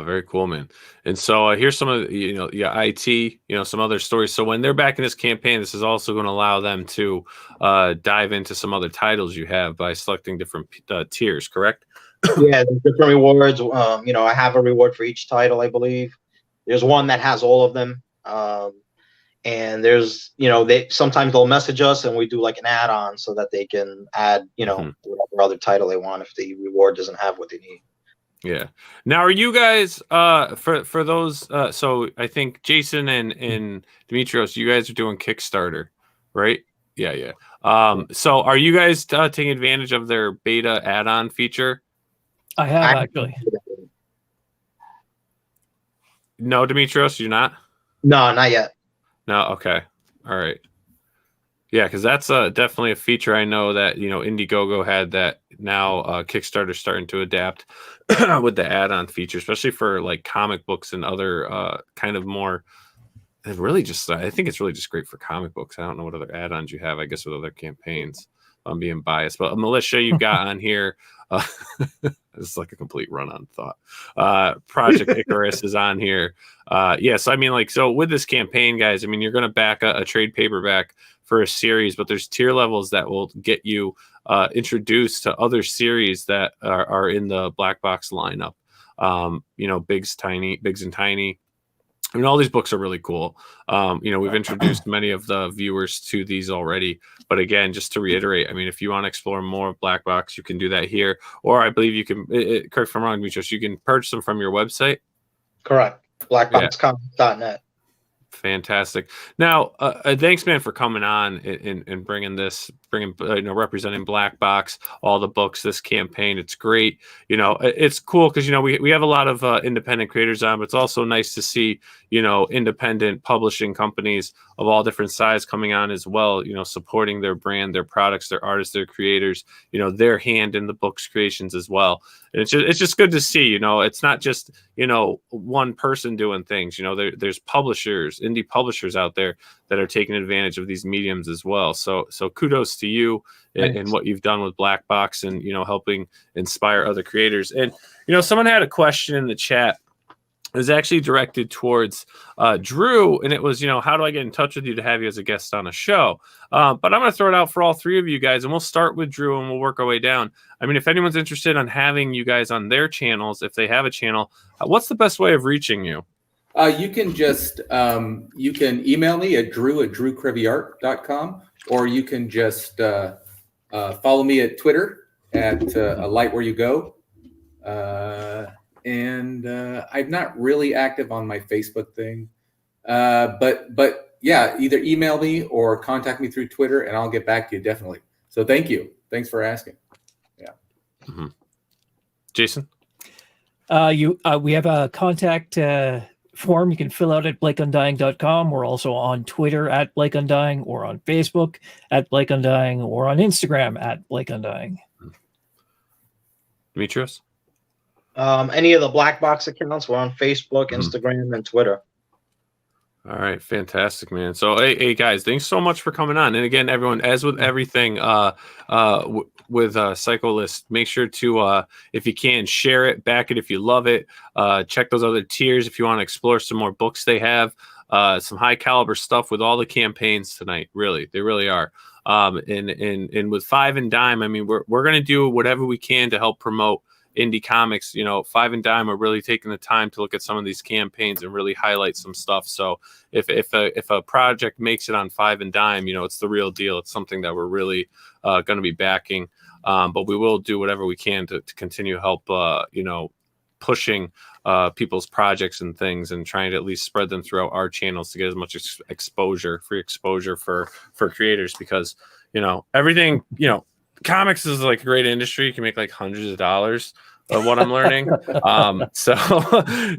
Very cool, man. And so here's some of IT, some other stories. So when they're back in this campaign, this is also going to allow them to dive into some other titles you have by selecting different tiers, correct? Yeah, there's different rewards. I have a reward for each title, I believe. There's one that has all of them. And there's, sometimes they'll message us and we do like an add-on so that they can add, whatever other title they want if the reward doesn't have what they need. Yeah. Now, are you guys for those? So I think Jason and Demetrios, you guys are doing Kickstarter, right? Yeah. So are you guys taking advantage of their beta add-on feature? I have actually. No, Demetrios, you're not. No, not yet. No. Okay. All right. Yeah, because that's definitely a feature I know that Indiegogo had that now Kickstarter's starting to adapt with the add-on feature, especially for like comic books and other kind of more it really just, I think it's really just great for comic books. I don't know what other add-ons you have, I guess, with other campaigns. I'm being biased, but Militia, you've got on here. It's like a complete run-on thought. Project Icarus is on here. Yes, I mean, like, so with this campaign, guys, I mean, you're going to back a trade paperback for a series, but there's tier levels that will get you introduced to other series that are in the Black Box lineup. You know, Biggs and Tiny. I mean, all these books are really cool. You know, we've introduced many of the viewers to these already. But again, just to reiterate, I mean, if you want to explore more of Black Box, you can do that here. Or I believe you can, correct me if I'm wrong, Demetrios, you can purchase them from your website. Correct. Blackboxcomics.net. Fantastic. Now, thanks, man, for coming on and bringing representing Black Box, all the books, this campaign. It's great. You know, it's cool because, you know, we have a lot of independent creators on, but it's also nice to see, you know, independent publishing companies of all different sizes coming on as well, you know, supporting their brand, their products, their artists, their creators, you know, their hand in the book's creations as well. And it's just good to see, you know, it's not just, you know, one person doing things, you know, there's publishers, indie publishers out there that are taking advantage of these mediums as well. So kudos to you and what you've done with Black Box and, you know, helping inspire other creators. And, you know, someone had a question in the chat. It was actually directed towards Drew, and it was, you know, how do I get in touch with you to have you as a guest on a show? But I'm going to throw it out for all three of you guys, and we'll start with Drew, and we'll work our way down. I mean, if anyone's interested in having you guys on their channels, if they have a channel, what's the best way of reaching you? You can just you can email me at drew@drewcreviart.com, or you can just follow me at Twitter at a light where you go. And I'm not really active on my Facebook thing, but yeah, either email me or contact me through Twitter, and I'll get back to you definitely. So thank you, thanks for asking. Yeah, Jason, we have a contact form you can fill out at blakeundying.com. We're also on Twitter at blakeundying, or on Facebook at blakeundying, or on Instagram at blakeundying. Demetrios? Any of the Black Box accounts, we're on Facebook, Instagram, and Twitter. All right, fantastic, man. So, hey, guys, thanks so much for coming on. And again, everyone, as with everything with Psycho List, make sure to, if you can, share it, back it if you love it. Check those other tiers if you want to explore some more books they have. Some high caliber stuff with all the campaigns tonight. Really, they really are. And with Five and Dime, I mean, we're going to do whatever we can to help promote indie comics. You know, Five and Dime are really taking the time to look at some of these campaigns and really highlight some stuff. So if a project makes it on Five and Dime, you know, it's the real deal. It's something that we're really going to be backing. But we will do whatever we can to continue help, you know, pushing people's projects and things, and trying to at least spread them throughout our channels to get as much free exposure for creators, because, you know, everything, you know, comics is like a great industry. You can make like hundreds of dollars of what I'm learning. So,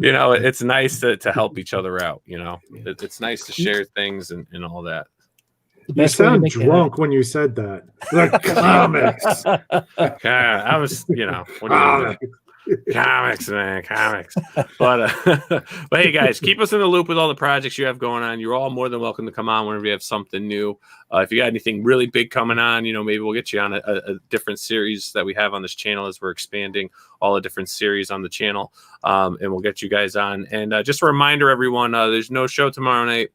you know, it's nice to help each other out. You know, it's nice to share things and all that. You sound drunk when you said that. Like comics. I was, you know, what do you do? Comics, man, comics. But hey, guys, keep us in the loop with all the projects you have going on. You're all more than welcome to come on whenever you have something new. If you got anything really big coming on, you know, maybe we'll get you on a different series that we have on this channel as we're expanding all the different series on the channel. And we'll get you guys on. And just a reminder, everyone, there's no show tomorrow night,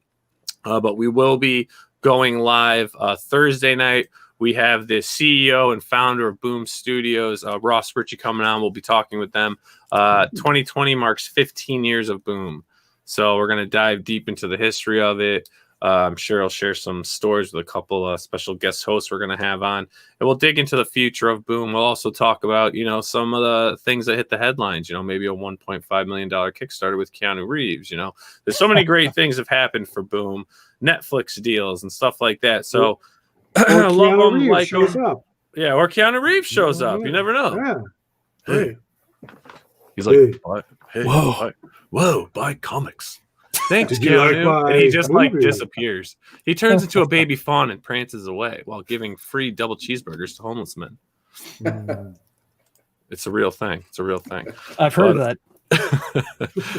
but we will be going live Thursday night. We have the CEO and founder of Boom Studios, Ross Ritchie, coming on. We'll be talking with them. 2020 marks 15 years of Boom. So we're going to dive deep into the history of it. I'm sure I'll share some stories with a couple of special guest hosts we're going to have on. And we'll dig into the future of Boom. We'll also talk about, you know, some of the things that hit the headlines, you know, maybe a $1.5 million Kickstarter with Keanu Reeves. You know, there's so many great things have happened for Boom, Netflix deals and stuff like that. So, or Keanu Reeves shows up. Yeah, or Keanu Reeves shows up. You never know. Yeah. Hey. He's like, hey, whoa, buy comics. Thanks, Keanu. And he just like disappears. He turns into a baby fawn and prances away while giving free double cheeseburgers to homeless men. It's a real thing. It's a real thing. I've heard of that.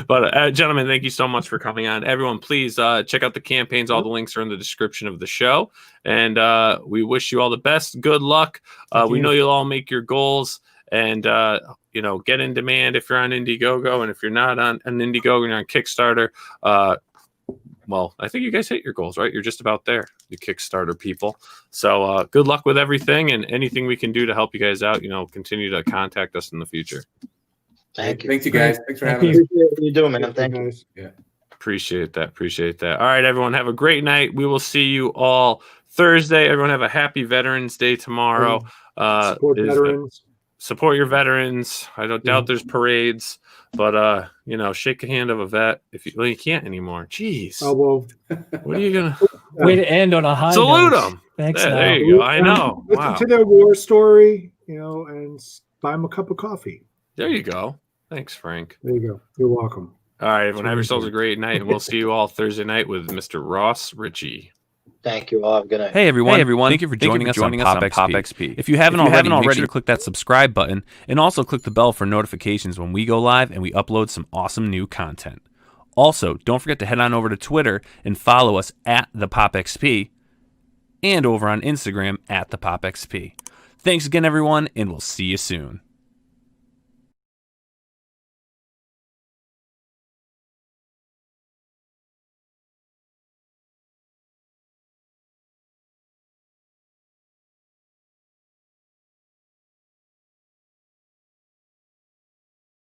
But gentlemen, thank you so much for coming on. Everyone, please check out the campaigns. All the links are in the description of the show. And we wish you all the best. Good luck. We know you'll all make your goals. And, get in demand if you're on Indiegogo. And if you're not on an Indiegogo and you're on Kickstarter, well, I think you guys hit your goals, right? You're just about there, you Kickstarter people. So good luck with everything, and anything we can do to help you guys out, continue to contact us in the future. Thank you. Thanks, you guys. Thanks for having us. Appreciate what you do, man. Thank you. Yeah. Appreciate that. All right, everyone, have a great night. We will see you all Thursday. Everyone have a happy Veterans Day tomorrow. Support veterans. Support your veterans. I don't doubt there's parades, but shake the hand of a vet if you can't anymore. Jeez. Oh, well. What are you gonna way to end on a high salute note. them? Thanks. There you go. I know. Listen Wow. to their war story, and buy them a cup of coffee. There you go. Thanks, Frank. There you go. You're welcome. All right, everyone, have yourselves a great night, and we'll see you all Thursday night with Mr. Ross Ritchie. Thank you all. Have a good night. Hey everyone. Thank you for joining us on POPXP. If you haven't already, make sure to click that subscribe button and also click the bell for notifications when we go live and we upload some awesome new content. Also, don't forget to head on over to Twitter and follow us at the POPXP and over on Instagram at the POPXP. Thanks again, everyone, and we'll see you soon.